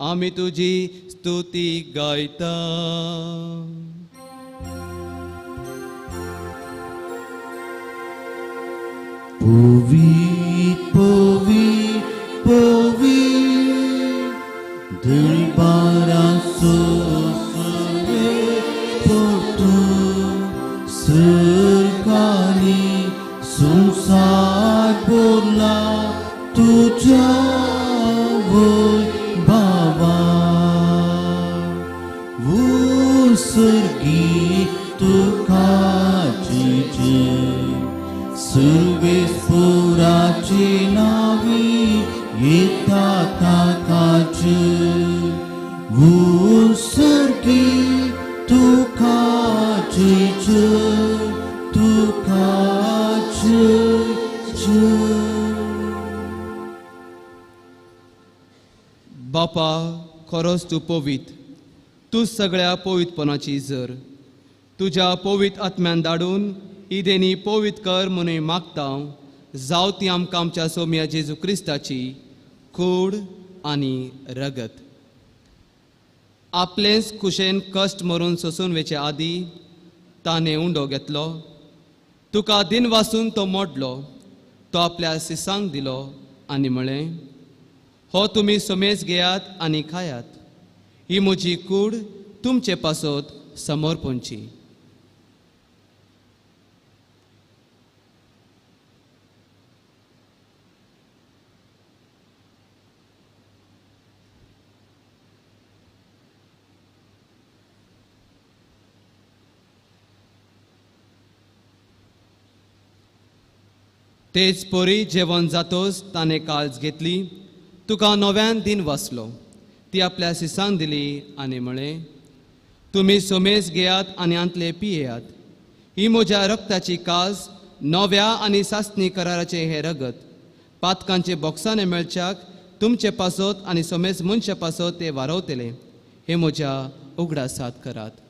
आमी तुजी स्तुती गायता पवित पवित पवित दरबाराचो पोर्तू सरकारी संसार बोला तुझ्या वय बाबा सर्गी तुका सर्वेस्पुराची नावी येता ताकाची सर्गी तुका बापा खरोच तूं पवित तूं सगळ्या पवितपणाची जर तुज्या पवित आत्म्यान धाडून इदेनी पवित कर म्हणून मागता जाव ती आमकां आमच्या सोम्या जेजू क्रिस्ताची कूड आनी रगत आपलेच कुशेन कश्ट मरून सोसून वेचे आदी ताणें उंडो घेतलो तुका दिन वासून तो मोडलो तो आपल्या सिसांक दिलो आनी म्हळें हो तुमी सोमेस घेयात आनी खायात ही म्हजी कूड तुमचे पासत समर्पणची तेच पोरी जेवण जातोच ताणें काळज घेतली तुका नव्यान दिन वाचलो ती आपल्या सिसांक दिली आनी म्हळें तुमी सोमेस घेयात आनी आंतले पियेयात ही म्हज्या रक्ताची काज नव्या आनी सासणी कराराचे हे रगत पातकांचे बॉक्साने मेळच्याक तुमचे पासत आनी सोमेस मनशा पासत ते वारवतले हे म्हज्या उगडासात करात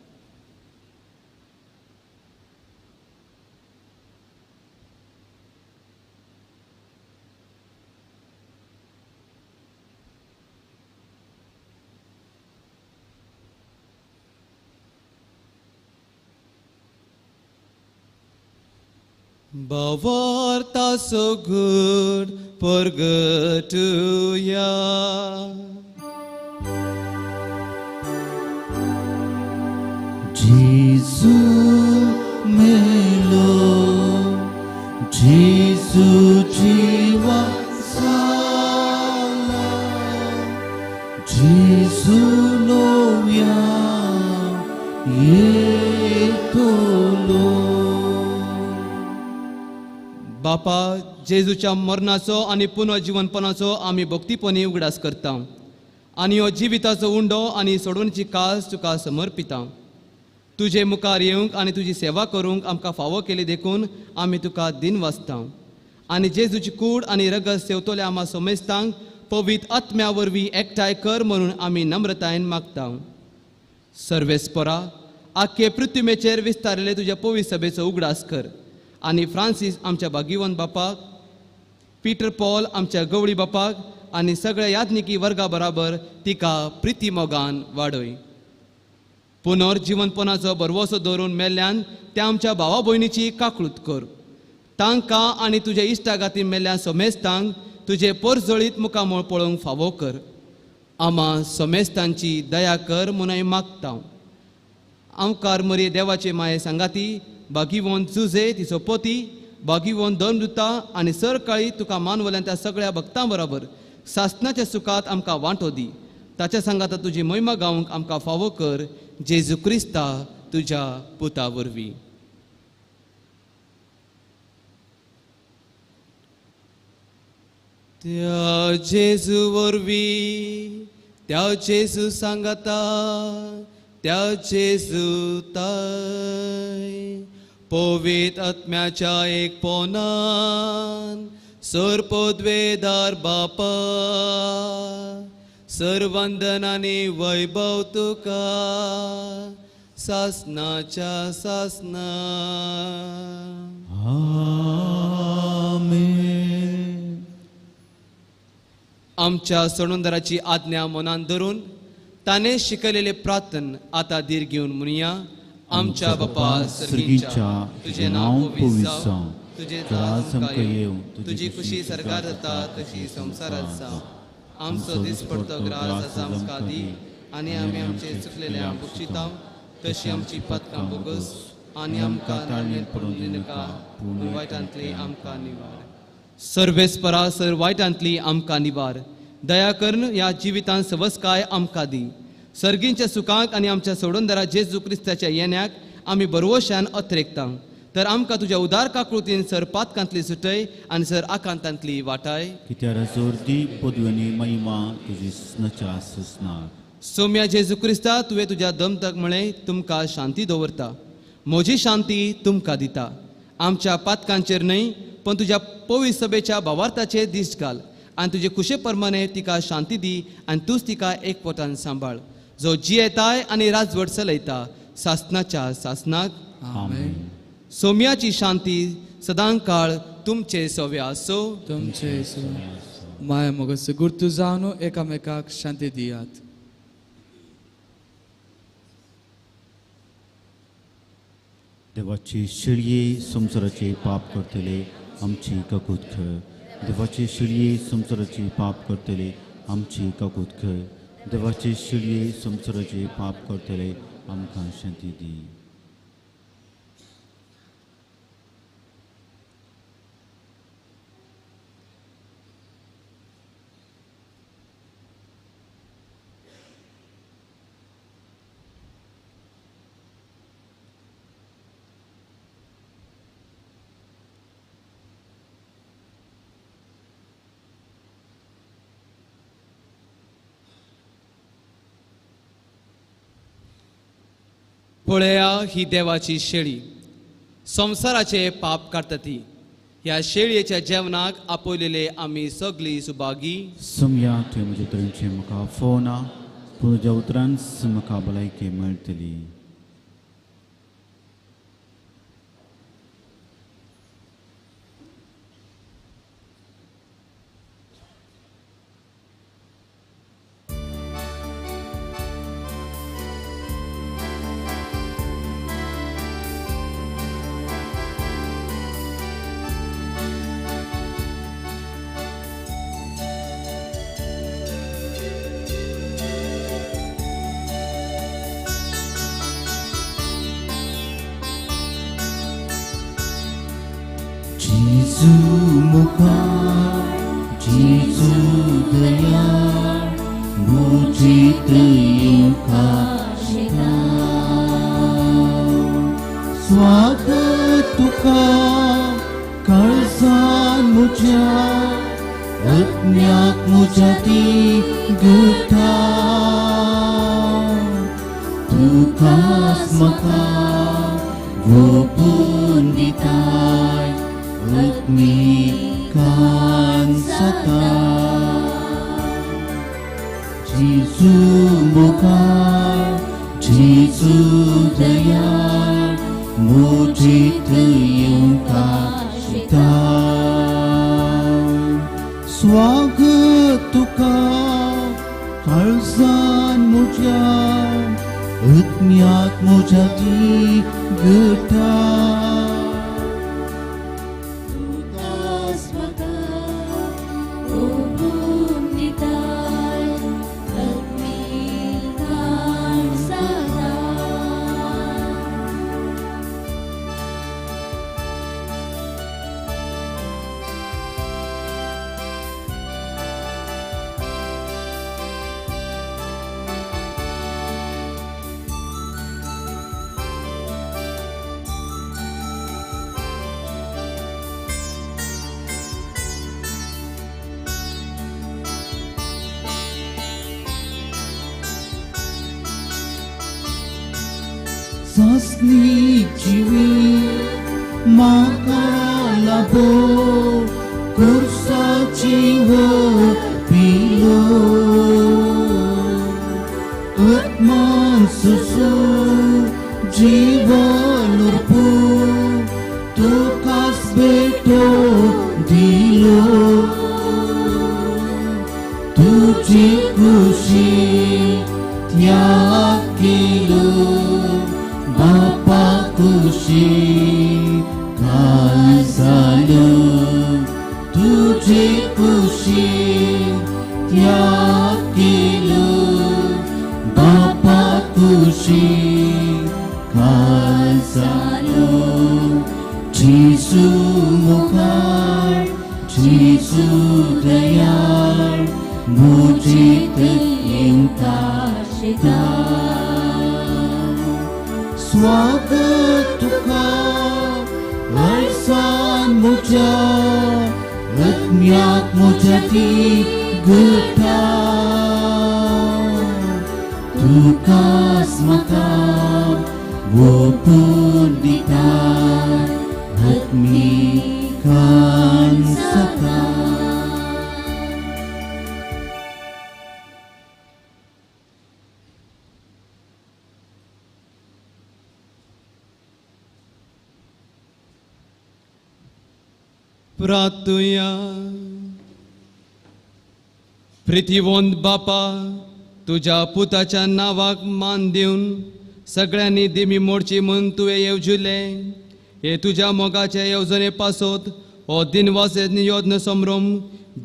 Bavarta so good, purgatoria. Jesus melo, Jesus jiva sala, Jesus novia, yetolo. बापा जेजूच्या मरणाचो आनी पुनर्जीवनपणाचो आमी भक्तीपणी उगडास करता आनी हो जिविताचो उंडो आनी सोडवणीची कास तुका समर्पिता तुजे मुखार येवंक आनी तुजी सेवा करूंक आमकां फावो केली देखून आमी तुका दिन वाचता आनी जेजूची कूड आनी रगत सेवतोल्या आमा सोमेस्तांक पवित आत्म्या वरवीं एकठांय कर म्हणून आमी नम्रतायेन मागता सर्वेस्परा आख्खे पृथ्वीमेचेर विस्तारिल्ले तुज्या पवित्र सभेचो उगडास कर आनी फ्रांसीस आमच्या भाग्यवान बापाक पीटर पॉल आमच्या गवळी बापाक आनी सगळ्या याज्ञिकी वर्गा बराबर तिका प्रिती मोगान वाडय पुनर्जीवनपणाचो बरवसो दवरून मेल्ल्यान त्या आमच्या भावा भयणीची काकळूत कर तांकां आनी तुज्या इश्टागाती मेल्ल्या सोमेस्तांक तुजे परजळीत मुखामोळ पळोवंक फावो कर आमा सोमेस्तांची दया कर म्हणून मागता आमकार मरी देवाचे माये सांगाती भागीवंत जुजे तिचो पोती भागीवंत दोनदुता आनी सरकाळी तुका मानवल्या त्या सगळ्या भक्तां बरोबर सासणाच्या सुखात आमकां वांटो दी ताच्या सांगाता तुजी महिमा गावंक आमकां फावो कर जेजू क्रिस्ता तुज्या पुता वरवीं त्या जेजू वरवीं त्या जेजू सांगता त्या जेजू ताय पवित्र आत्म्याच्या एक पोनान सर्पोद्वेदार बापा सर्वंदनाने वैभव तुका सासनाच्या सासना. आमेन. आमच्या सोडूनदाराची आज्ञा मनान धरून ताने शिकलेले प्रार्थन आता धीर घेऊन म्हणुया. आमच्या बापा सर्गीच्या तुझे नाव पवित्र जावं, तुझे राज आमकां येवं, तुझी खुशी सरकार जाता तशी संसारात जावं. आमचो दिसपडतो ग्रास आसा आमकां दी आनी आमी आमचे चुकलेले आमकां तशी आमची पथकां बोगस आनी आमकां ताळमेळ पडून दिनाका पूण वायटांतली आमकां निवार. सर्वेस्परा सर वायटांतली आमकां निवार. दया करून ह्या जिवितांत सवस्काय आमकां दी. सर्गींच्या सुखांक आनी आमच्या सोडूनदारा जेजू क्रिस्ताच्या येण्याक आमी बरवशान अत्रेकता. तर आमकां तुज्या उदार काकृतीन सर पातकांतली सुटय आनी सर आकांतांतली वाटाय. कित्यार जोरदी पदव्यांनी महिमा तुजी स्नच्या सुसनार. सौम्या जेजू क्रिस्ता तुवें तुज्या दमतक म्हळें तुमकां शांती दवरता. म्हजी शांती तुमकां दिता. आमच्या पातकांचेर न्हय पण तुज्या पवित्र सभेच्या भावार्थाचेर दिश्ट घाल आनी तुजे खुशे प्रमाणे तिका शांती दी आनी तूंच तिका एकवटान सांबाळ जो जियेताय आनी राजवट चलयता सासनाच्या सासनाक. आमेन. सौम्याची शांती सदां काळ तुमचे सवे आसो. तुमचे माया मोगस गुर्तू जावन एकामेकाक शांती दियात. देवाची शिळये संसाराचे पाप करतले आमची काकूत खय. देवाचे शिळये संसाराचे पाप करतले आमची काकूत खय. देवाचे शिळये संसाराचे पाप करतले आमकां शांती दी. पळया ही देवाची शेळी संसाराचे पाप काडटा ती. ह्या शेळयेच्या जेवणाक आपयलेले आमी सगळी सुभागी. सम्या तुवें म्हज्या तरेचे म्हाका फोना पूण तुज्या उतरांच म्हाका भलायकी मेळटली. Jesu मुखार Jesu दया मुझीत येवका स्वागत तुका काळजान म्हज्या आत्म्याक म्हज्या ती घटा तुकाच म्हाका भोगून दिताय आत्मिकान जाता. जेजू मुखार जेजू दया मुझीत येवका स्वागत तुका काळजान म्हज्या आत्म्याक म्हज्या ती घटा सासनी जिवी म्हाका लाबो कुर्साची वो पिलो आत्मान सुसु जीवन उरपू तुकास बेटो दिलो तुझी खुशी त्याग केलो बापा खुशी काय झालो तुझी खुशी त्याग केलो बापा खुशी काय झालो जेसू मुखार जेसू दयाळ मुझीत येता शिदा स्वागत तुका वर्सान मुझ्या आत्म्याक मुझ्या ती घटा तुकास म्हाका ओपून दिता आत्मिकान सका प्रार्थुया. प्रिथिवंत बापा, तुझ्या पुताच्या नावाक मान दिवन सगळ्यांनी दिमी मोडची म्हूण तुवें येवजिल्ले. हे तुझ्या मोगाचे येवजणे पासत हो दिनवासेन योजना समरोम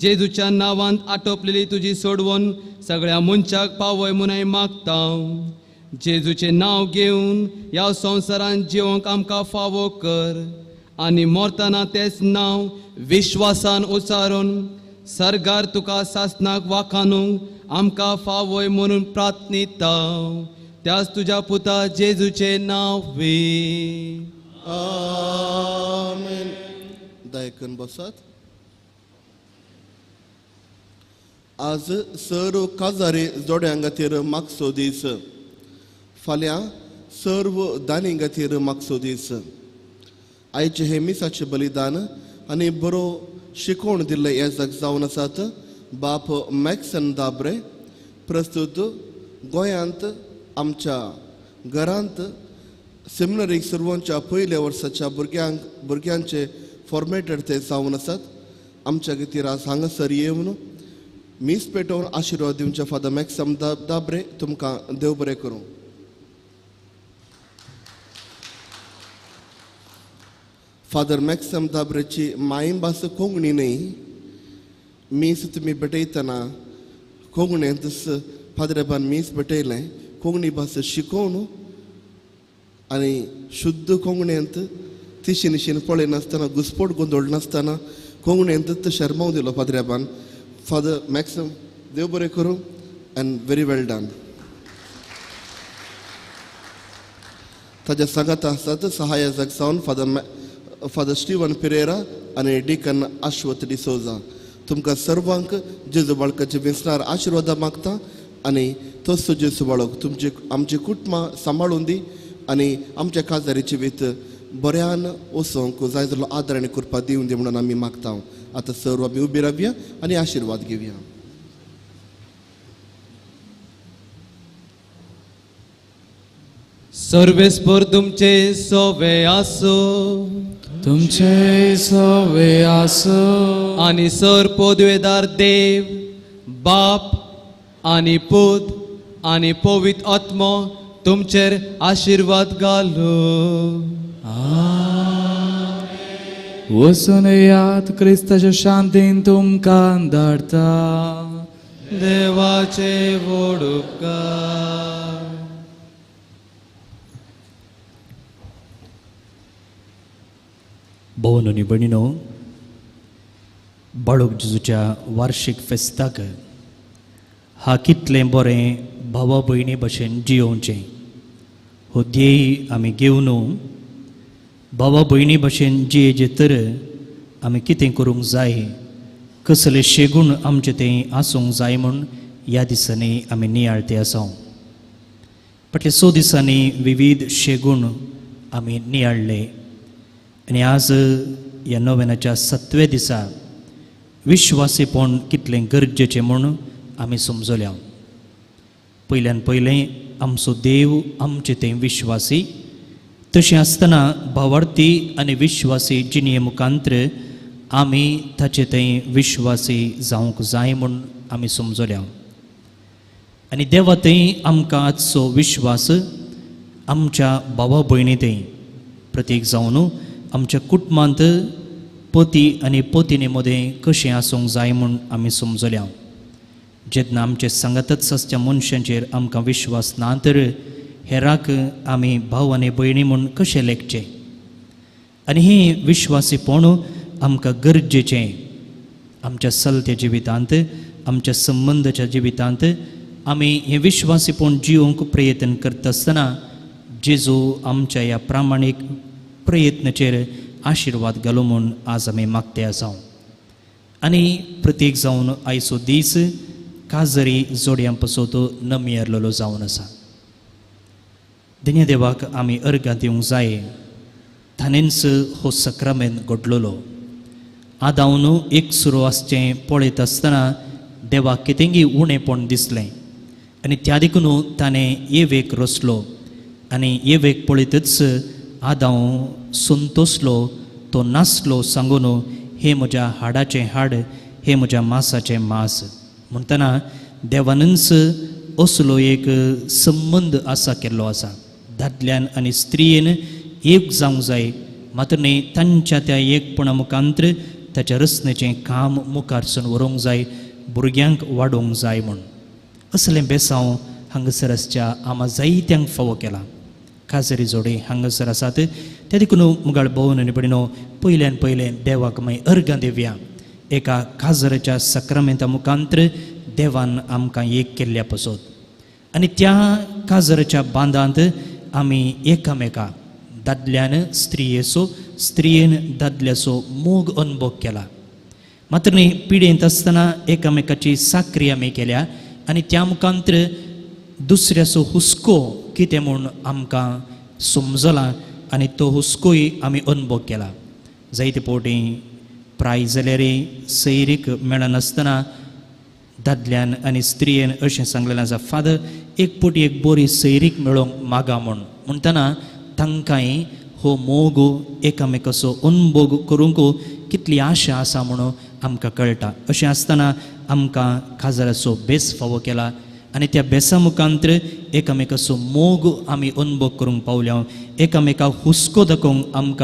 जेजूच्या नांवांत आटोपलेली तुजी सोडवण सगळ्या मनशाक पावय म्हूण हांव मागता. जेजूचें नांव घेवन ह्या संवसारांत जिवंक आमकां फावो कर आनी मरतना तेच नांव विश्वासान उच्चारून सरगार तुका सासनाक वाखानूंक आमकां फावय म्हणून प्रार्थनिता. त्याच तुज्या पुता जेजूचें नांव वे. आमेन. दायकन बसात. आज सर्व काजारे जोड्यां खातीर मागचो दीस. फाल्यां सर्व दानी खातीर मागचो दीस. आयचे हे मिसाचें बलिदान आनी बरो शिकोवण दिल्ले हे जग जावन आसात. बाप मॅक्सन दाब्रे प्रस्तुत गोंयांत आमच्या घरांत सेमिनरीक सुरवांच्या पयल्या वर्साच्या भुरग्यांचे फॉर्मेटेड ते जावन आसात. आमच्या खातीर आज हांगासर येवन मीस पेटोवन आशिर्वाद दिवचे फादर मॅक्सम दाब्रे तुमकां देव बरें करूं. फादर मॅक्सम दाब्रेची मायभास कोंकणी न्ही. मीस तुमी पेटयतना कोंकणींत फादराबान मीस पेटयलें. कोंकणी भास शिकोवन आनी शुद्ध कोंकणींत तिशीन पळय घुसपोट गोंदळ नासतना कोंकणींत शर्माव दिलो फादराबान. फादर मॅक्सम देव बरें करूं एंड व्हेरी वेल डन. ताज्या सांगात आसात सहाय्यक जावन फादर स्टीवन पेरेरा आनी डिकन अश्वथ डिसोजा. तुमकां सर्वांक जेजू बाळकाचे विस्तार आशिर्वाद मागता आनी तोच जेजू बाळक तुमचे आमची कुटुंबां सांबाळून दी आनी आमच्या काजारी जिवीत बऱ्यान वचोंक जाय जाल्लो आदार आनी कृपा दिवन दी म्हणून आमी मागता. आतां सर्व आमी उबी रावया आनी आशिर्वाद घेवया. सर्वेस्पर तुमचे सोवे आसो. तुमचे सवे आसो आनी सर पोदवेदार देव बाप आनी पूत आनी पवित्र आत्मा तुमचेर आशिर्वाद घालो. वचून येयात, क्रिस्ताच्या शांतीन तुमकां धाडटा. देवाचे व्हड उपकार. भवनो आनी भयणीनो, बाळूक जेजूच्या वार्षिक फेस्ताक हा कितलें बरें भावा भयणी भशेन जियोवचें हो ध्येय आमी घेवन भावा भयणी भशेन जियेचे तर आमी कितें करूंक जाय, कसले शेगूण आमचें तें आसूंक जाय म्हूण ह्या दिसांनी आमी नियाळते आसा. फाटल्या 6 दिसांनी विविध शेगूण आमी नियाळले आनी आज ह्या नोवेनाच्या 7व्या दिसा विश्वासीपण कितलें गरजेचें म्हूण आमी समजल्या. पयल्यान पयलें आमचो देव आमचे थंय विश्वासी, तशें आसतना भावार्थी आनी विश्वासी जिणे मुखांतर आमी ताचे थंय विश्वासी जावंक जाय म्हूण आमी समजल्या. आनी देवा थंय आमकां आजचो विश्वास आमच्या भावा भयणी थंय प्रत्येक जावन आमच्या कुटुंबांत पती आनी पत्नी मदें कशें आसूंक जाय म्हूण आमी समजल्या. जेन्ना आमचे सांगातच आसच्या मनशांचेर आमकां विश्वास ना तर हेराक आमी भाव आनी भयणी म्हूण कशें लेखचें. आनी हें विश्वासीपण आमकां गरजेचें आमच्या चलत्या जिवितांत, आमच्या संबंदाच्या जिवितांत. आमी हें विश्वासीपण जिवंक प्रयत्न करता आसतना जेजू आमच्या ह्या प्रामाणीक प्रयत्नाचेर आशिर्वाद घालूं म्हूण आज आमी मागते आसा. आनी प्रत्येक जावन आयचो दीस काजरी जोडयां पासत नमियरलेलो जावन आसा. धन्य देवाक आमी अर्गां दिवंक जाय. ताणेंच हो सक्रामेंत घडलोलो. आदावन एक सुरू आसचें पळयत आसतना देवाक कितेंय उणेपण दिसलें आनी त्या देखून ताणें येवेक रचलो आनी येवेक पळयतच आदाव संतोसलो, तो नासलो सांगून हे म्हज्या हाडाचें हाड, हे म्हज्या मांसाचें मांस म्हणटना देवानच असलो एक संबंद आसा केल्लो आसा. दादल्यान आनी स्त्रियेन एक जावंक जाय, मात्र न्ही तांच्या त्या एकपणा मुखांतर ताच्या रचनेचें काम मुखारसून व्हरूंक जाय, भुरग्यांक वाडोवंक जाय म्हूण. असलें बेसांव हांगासर आसच्या आमा जायत्यांक फावो केला. काजरी जोडी हांगासर आसात त्या देखून मुगाळ भोवन आनी भयणीनो पयल्यान पयलें देवाक मागीर अर्गां दिवया. एका काजराच्या सक्रामेंता मुखांतर देवान आमकां एक केल्ल्या पासत आनी त्या काजराच्या बांदांत आमी एकामेका दादल्यान स्त्रियेचो, स्त्रियेन दादल्याचो मोग अनुभव केला. मात्र न्ही पिडेंत आसतना एकामेकाची साकरी आमी केल्या आनी त्या मुखांतर दुसऱ्याचो हुस्को कितें म्हूण आमकां समजला आनी तो हुस्कोय आमी अनुभव केला. जायते फावटी प्राय जाल्यारय सैरीक मेळनासतना दादल्यान आनी स्त्रियेन अशें सांगलेलें आसा, फादर एक फावटी एक बरी सैरीक मेळोवंक मागा म्हूण. म्हणटना तांकांय हो मोग एकामेकाचो अनुभव करूंक कितली आशा आसा म्हणून आमकां कळटा. अशें आसतना आमकां काजराचो बेस फावो केला आनी त्या बेसा मुखांतर एकामेकाचो मोग आमी अनुभव करूंक पावल्या. एकामेकाक हुस्को दाखोवंक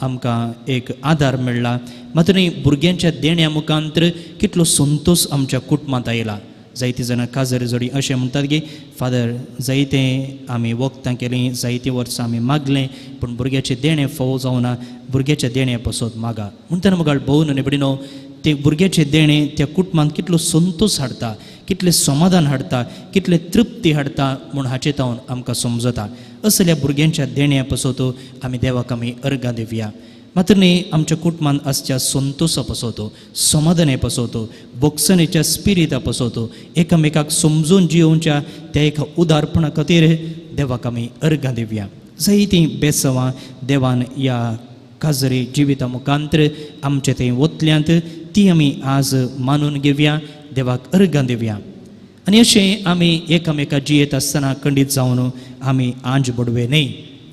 आमकां एक आदार मेळ्ळा. मात्र भुरग्यांच्या देण्या मुखांतर कितलो संतोश आमच्या कुटुंबांत आयला. जायतीं जाणां काजरी जोडी अशें म्हणटात की फादर जायतें आमी वखदां केलीं, जायतीं वर्सां आमी मागलें, पूण भुरग्याचे देणें फावो जावना, भुरग्याच्या देण्या पासत मागा. म्हणटना मुगाळ भोवन आनी भयणीनो ते भुरग्याचे देणें त्या कुटुंबांत कितलो संतोश हाडटा, कितलें समाधान हाडटा, कितलें तृप्ती हाडटा म्हूण हाचे तावन आमकां समजता. असल्या भुरग्यांच्या देण्या पासत आमी देवाक आमी अर्गां दिवया. मात्र न्ही आमच्या कुटुंबांत आसच्या संतोशा पासत, समाधाना पासत, बोगसणेच्या स्पिरिटा पासत, एकामेकाक समजून जियोवच्या त्या एका उदारपणा खातीर देवाक आमी अर्गां दिवया. जायतीं बेसांवां देवान ह्या काजरी जिविता मुखांतर आमचे थंय वतल्यांत ती आमी आज मानून घेवया, देवाक अर्गां दिवया. आनी अशें आमी एकामेका जियेत आसतना खंडीत जावन आमी आंज बडवे न्ही.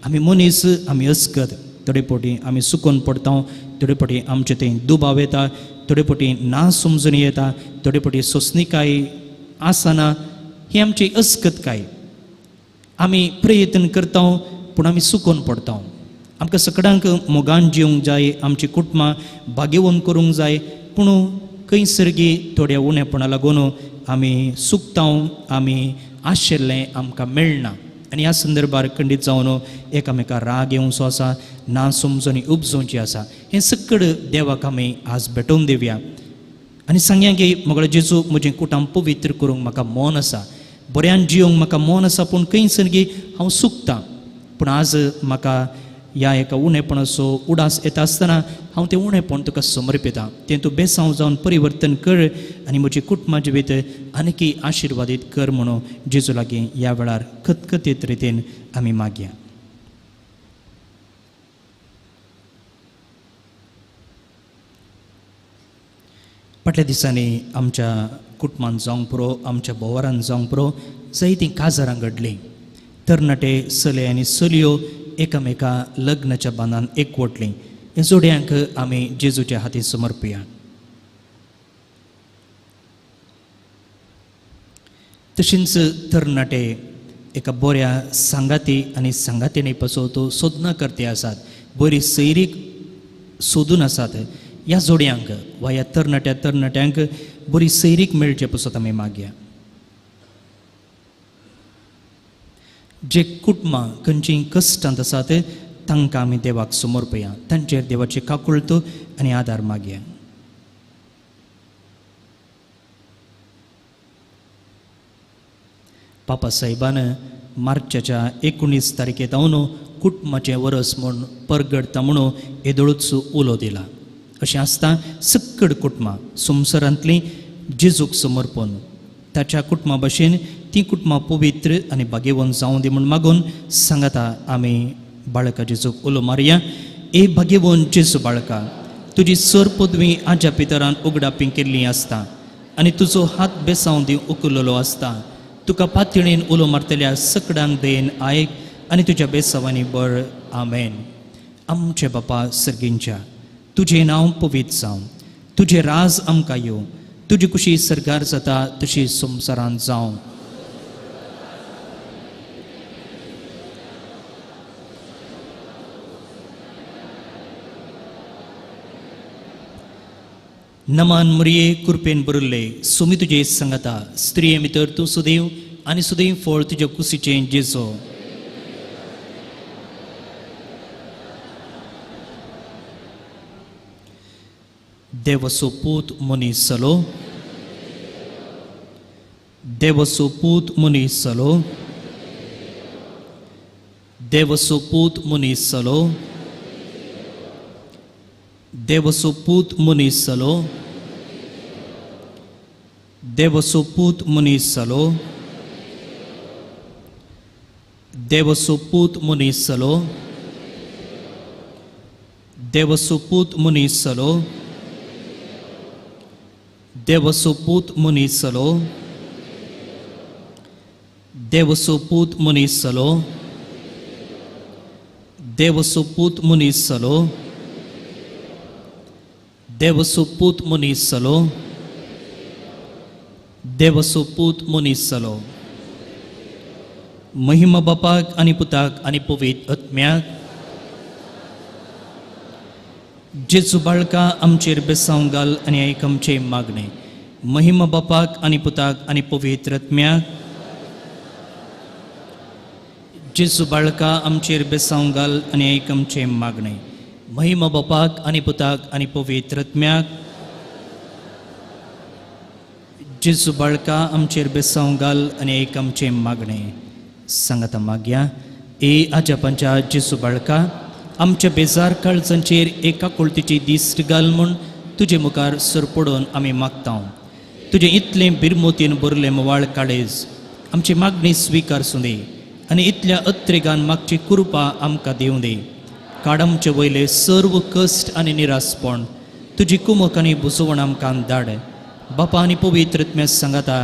आमी मनीस, आमी अस्कत. थोडे फावटी आमी सुकून पडटा, थोडे फावटी आमचे थंय दुबाव येता, थोडे फावटी ना समजून येता, थोडे फावटी सोंसणीकाय आसना. ही आमची अस्कतकाय. आमी प्रयत्न करता पूण आमी सुकून पडटा. आमकां सगळ्यांक मोगान जिवंक जाय, आमची कुटुंबां भाग्यवन करूंक जाय, पूण खंय सर्गी थोड्या उणेपणा लागून आमी सुकता, आमी आशिल्लें आमकां मेळना. आनी ह्या संदर्भार खंडीत जावन एकामेका राग येवचो आसा, ना समजून उपजोवची आसा. हें सगळें देवाक आमी आज भेटोवन दिवया आनी सांगया की म्हगेलो जेजू म्हजें कुटाम पवित्र करूंक म्हाका मन आसा, बऱ्यान जियोंक म्हाका मन आसा, पूण खंय सर्गी हांव सुकता. पूण आज म्हाका ह्या एका उणेपणाचो उडास येता आसतना हांव तें उणेपण तुका समर्पितां. तें तूं बेसांव जावन परिवर्तन कर आनी म्हजी कुटुंबा जिवीत आनीकी आशिर्वादीत कर म्हणून जेजू लागीं ह्या वेळार खतखतीत रितीन आमी मागया. फाटल्या दिसांनी आमच्या कुटुंबान जावंक पुरो, आमच्या बोवारान जावंक पुरो जायतीं काजारां घडलीं. तरणाटे चले आनी चलयो एकामेका लग्नाच्या बांदान एकवटलीं. ह्या जोड्यांक आमी जेजूच्या हाती समर्पया. तशींच तरणाटे एका बऱ्या सांगाती आनी सांगातिणी पासून तो सोदना करते आसात, बरी सैरीक सोदून आसात. ह्या जोड्यांक वा ह्या तरणाट्यांक बरी सैरीक मेळचे पासून आमी मागया. जे कुटुंबां खंयचीं कश्टांत आसात तांकां आमी देवाक समर्पया. तांचेर देवाची काकुळट आनी आदार मागया. पापा साहेबान मार्चाच्या 19 तारखेक हांव कुटुंबाचें वरस म्हूण परगडता म्हणून येदोळूच उलो दिला. अशें आसता सक्कड कुटुंबां संवसारांतलीं जेजूक समर्पण ताच्या कुटुंबा भशेन ती कुटुंबां पवित्र आनी भाग्यवान जावं दी म्हूण मागून सांगता आमी बाळका जेजूक उलो मारया. ए भाग्यवान जेजू बाळका, तुजी सर पदवी आज्या पितरान उगडापी केल्ली आसता आनी तुजो हात बेसांव दिवं उखललो आसता. तुका पातळीन उलो मारतल्या सकडांक देन आयक आनी तुज्या बेसांवांनी बळ. आमेन. आमचे बापा सर्गींच्या, तुजें नांव पवित्र जावं, तुजें राज आमकां येवं, तुजी कुशी सरकार जाता तशी संवसारांत जावं. नमान मुरये कृपेन बरुल्ले सुमी तुजे सांगता स्त्रिये भितर तूं सुदैव आनी सुदैव फळ तुज्या कुशीचें जेजो. देवसो पूत मनीस जालो, देवसो पूत मनीस जालो, देवसो पूत मनीस जालो, देवसो पूत मनीस जालो, देवसो पूत मनीस जालो, देवसो पूत मनीस जालो, देवसो पूत मनीस जालो, देवसो पूत मनीस जालो, देवसो पूत मनीस जालो, देवसो पूत मनीस जालो, देवसो पूत मनीस जालो, देवसो पूत मनीस जालो. महिमा बापाक आनी पुताक आनी पवित्र आत्म्याक. जेजू बाळका आमचेर बेसांव घाल आनी आयक आमचे मागणे. महिमा बापाक आनी पुताक आनी पवित्र आत्म्याक. जेजू बाळका आमचेर बेसांव घाल आनी आयक आमचे मागणे. महिमा बापाक आनी पुताक आनी पवित्र आत्म्याक. जेजू बाळका आमचेर बेसांव घाल आनी आयक आमचे मागणे. सांगता मागया. ए आज्या पंचा जेजू बाळका, आमच्या बेजार काळजांचेर एका कुळतीची दिश्ट घाल म्हूण तुजे मुखार सर पडोवन आमी मागता. तुजें इतलें बिरमोतीन बरलें मोवाळ काळेज आमची मागणी स्विकारसूं दी आनी इतल्या अत्रेगान मागची कृपा आमकां दिवं दी. काड आमचे वयले सर्व कश्ट आनी निरासपण तुजी कुमक आनी बुजवण आमकां धाड. बापा आनी पवित्र आत्म्या सांगता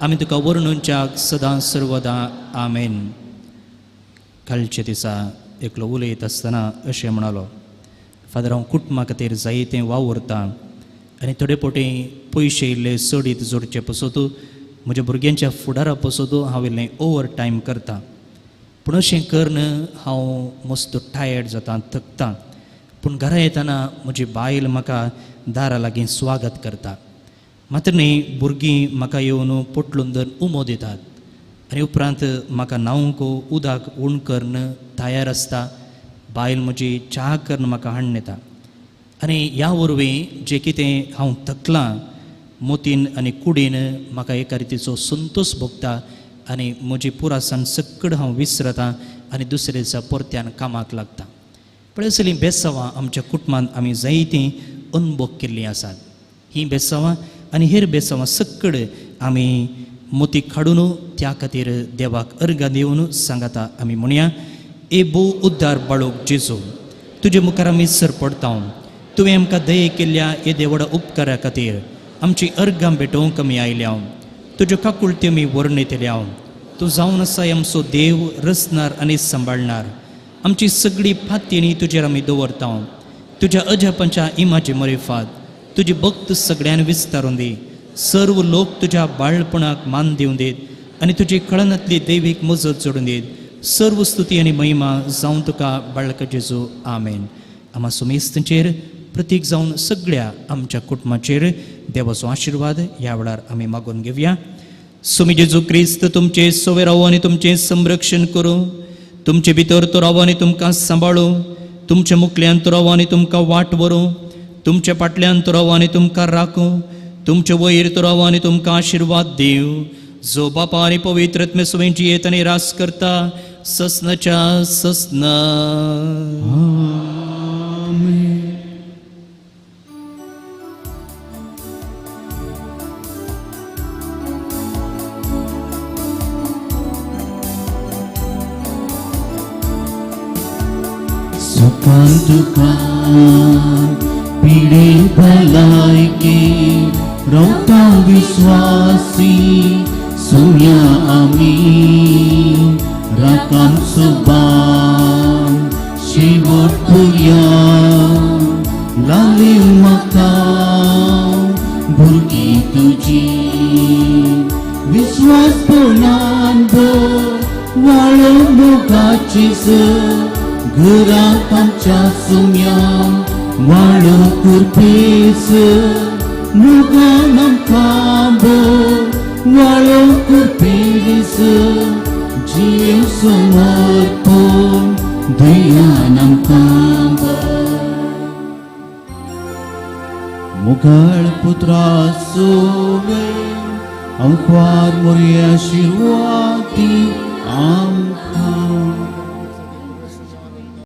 आमी तुका वर्णुंच्याक सदां सर्वदा. आमेन. कालच्या दिसा एकलो उलयत आसतना अशें म्हणालो, फादर हांव कुटुंबा खातीर जायतें वावुरता आनी थोडे फावटी पयशे इल्ले चडीत जोडचे पसत म्हज्या भुरग्यांच्या फुडारा पसत हांव इल्लें ओवर टायम करता. पूण अशें करन हांव मस्त टायर्ड जाता, थकता. पूण घरा येतना म्हजी बायल म्हाका दारा लागीं स्वागत करता. मात्र न्ही भुरगीं म्हाका येवन पोटलून धरून उमो दितात आनी उपरांत म्हाका न्हावंक उदक उण करन तयार आसता. बायल म्हजी च्या करन म्हाका हाडून येता. आनी ह्या वरवीं जें कितें हांव थकलां मोतीन आनी कुडीन म्हाका एका रितीचो संतोश भोगता आनी म्हजी पुरासाण सक्कड हांव विसरता आनी दुसरे दिसा परत्यान कामाक लागता. पळयसली बेसांवां आमच्या कुटुंबांत आमी जायतीं अनुभव केल्लीं आसात. ही बेसांवां आनी हेर बेसांवां सकड आमी मोती काडून त्या खातीर देवाक अर्घ दिवन सांगता आमी म्हणया, ए बो उद्दार बाळूक जेजू, तुजे मुखार आमी सरपडटा. तुवें आमकां दये केल्ल्या हे देवडा उपकारा खातीर आमची अर्गां भेटोवंक आमी आयल्या. तुज्यो काकुळटी आमी वर्णयतल्या. तूं जावन आसा आमचो देव, रचणार आनी सांबाळणार. आमची सगळी फातीणी तुजेर आमी दवरता. तुज्या अजापांच्या इमाचे मरेफात तुजी भक्त सगळ्यान विस्तारून दी. सर्व लोक तुज्या बाळपणाक मान दिवन देत आनी तुजी कळनातली दैवीक मजत जोडून देत. सर्व स्तुती आनी महिमा जावन तुका बाळका जेजू. आमेन. आम्हा सुमेस्तांचेर प्रतीक जावन सगळ्या आमच्या कुटुंबाचेर देवाचो आशिर्वाद ह्या वेळार आमी मागून घेवया. सुमी जेजू क्रिस्त तुमचे सोवे रावो आनी तुमचें संरक्षण करूं. तुमचे भितर तो रावो आनी तुमकां सांबाळूं. तुमच्या मुखल्यान तो रावो आनी तुमकां वाट व्हरूं. तुमच्या फाटल्यान तो रावो आनी तुमकां राखूं. तुमचे वयर तो रावो आनी तुमकां आशिर्वाद दिवं. जो बापा आनी पवित्र आत्मे सुवेंची येत आनी रास करता ससनाच्या ससना. सुखान दुखान पिढे भलायकी रवता विश्वासी सुया आमी राकाम सुबान शेवट पुया लाली म्हाका भुरगी तुजी विश्वासपणान वाळो मोगाचीच घरांत आमच्या सुम्या वाळो कुरपेस मोगान आमकां वाळो कुरपेस जीव समर्पण दयान आमकां मुघल पुत्रा सोवे अंकवार मोरी आशीर्वादी आमकां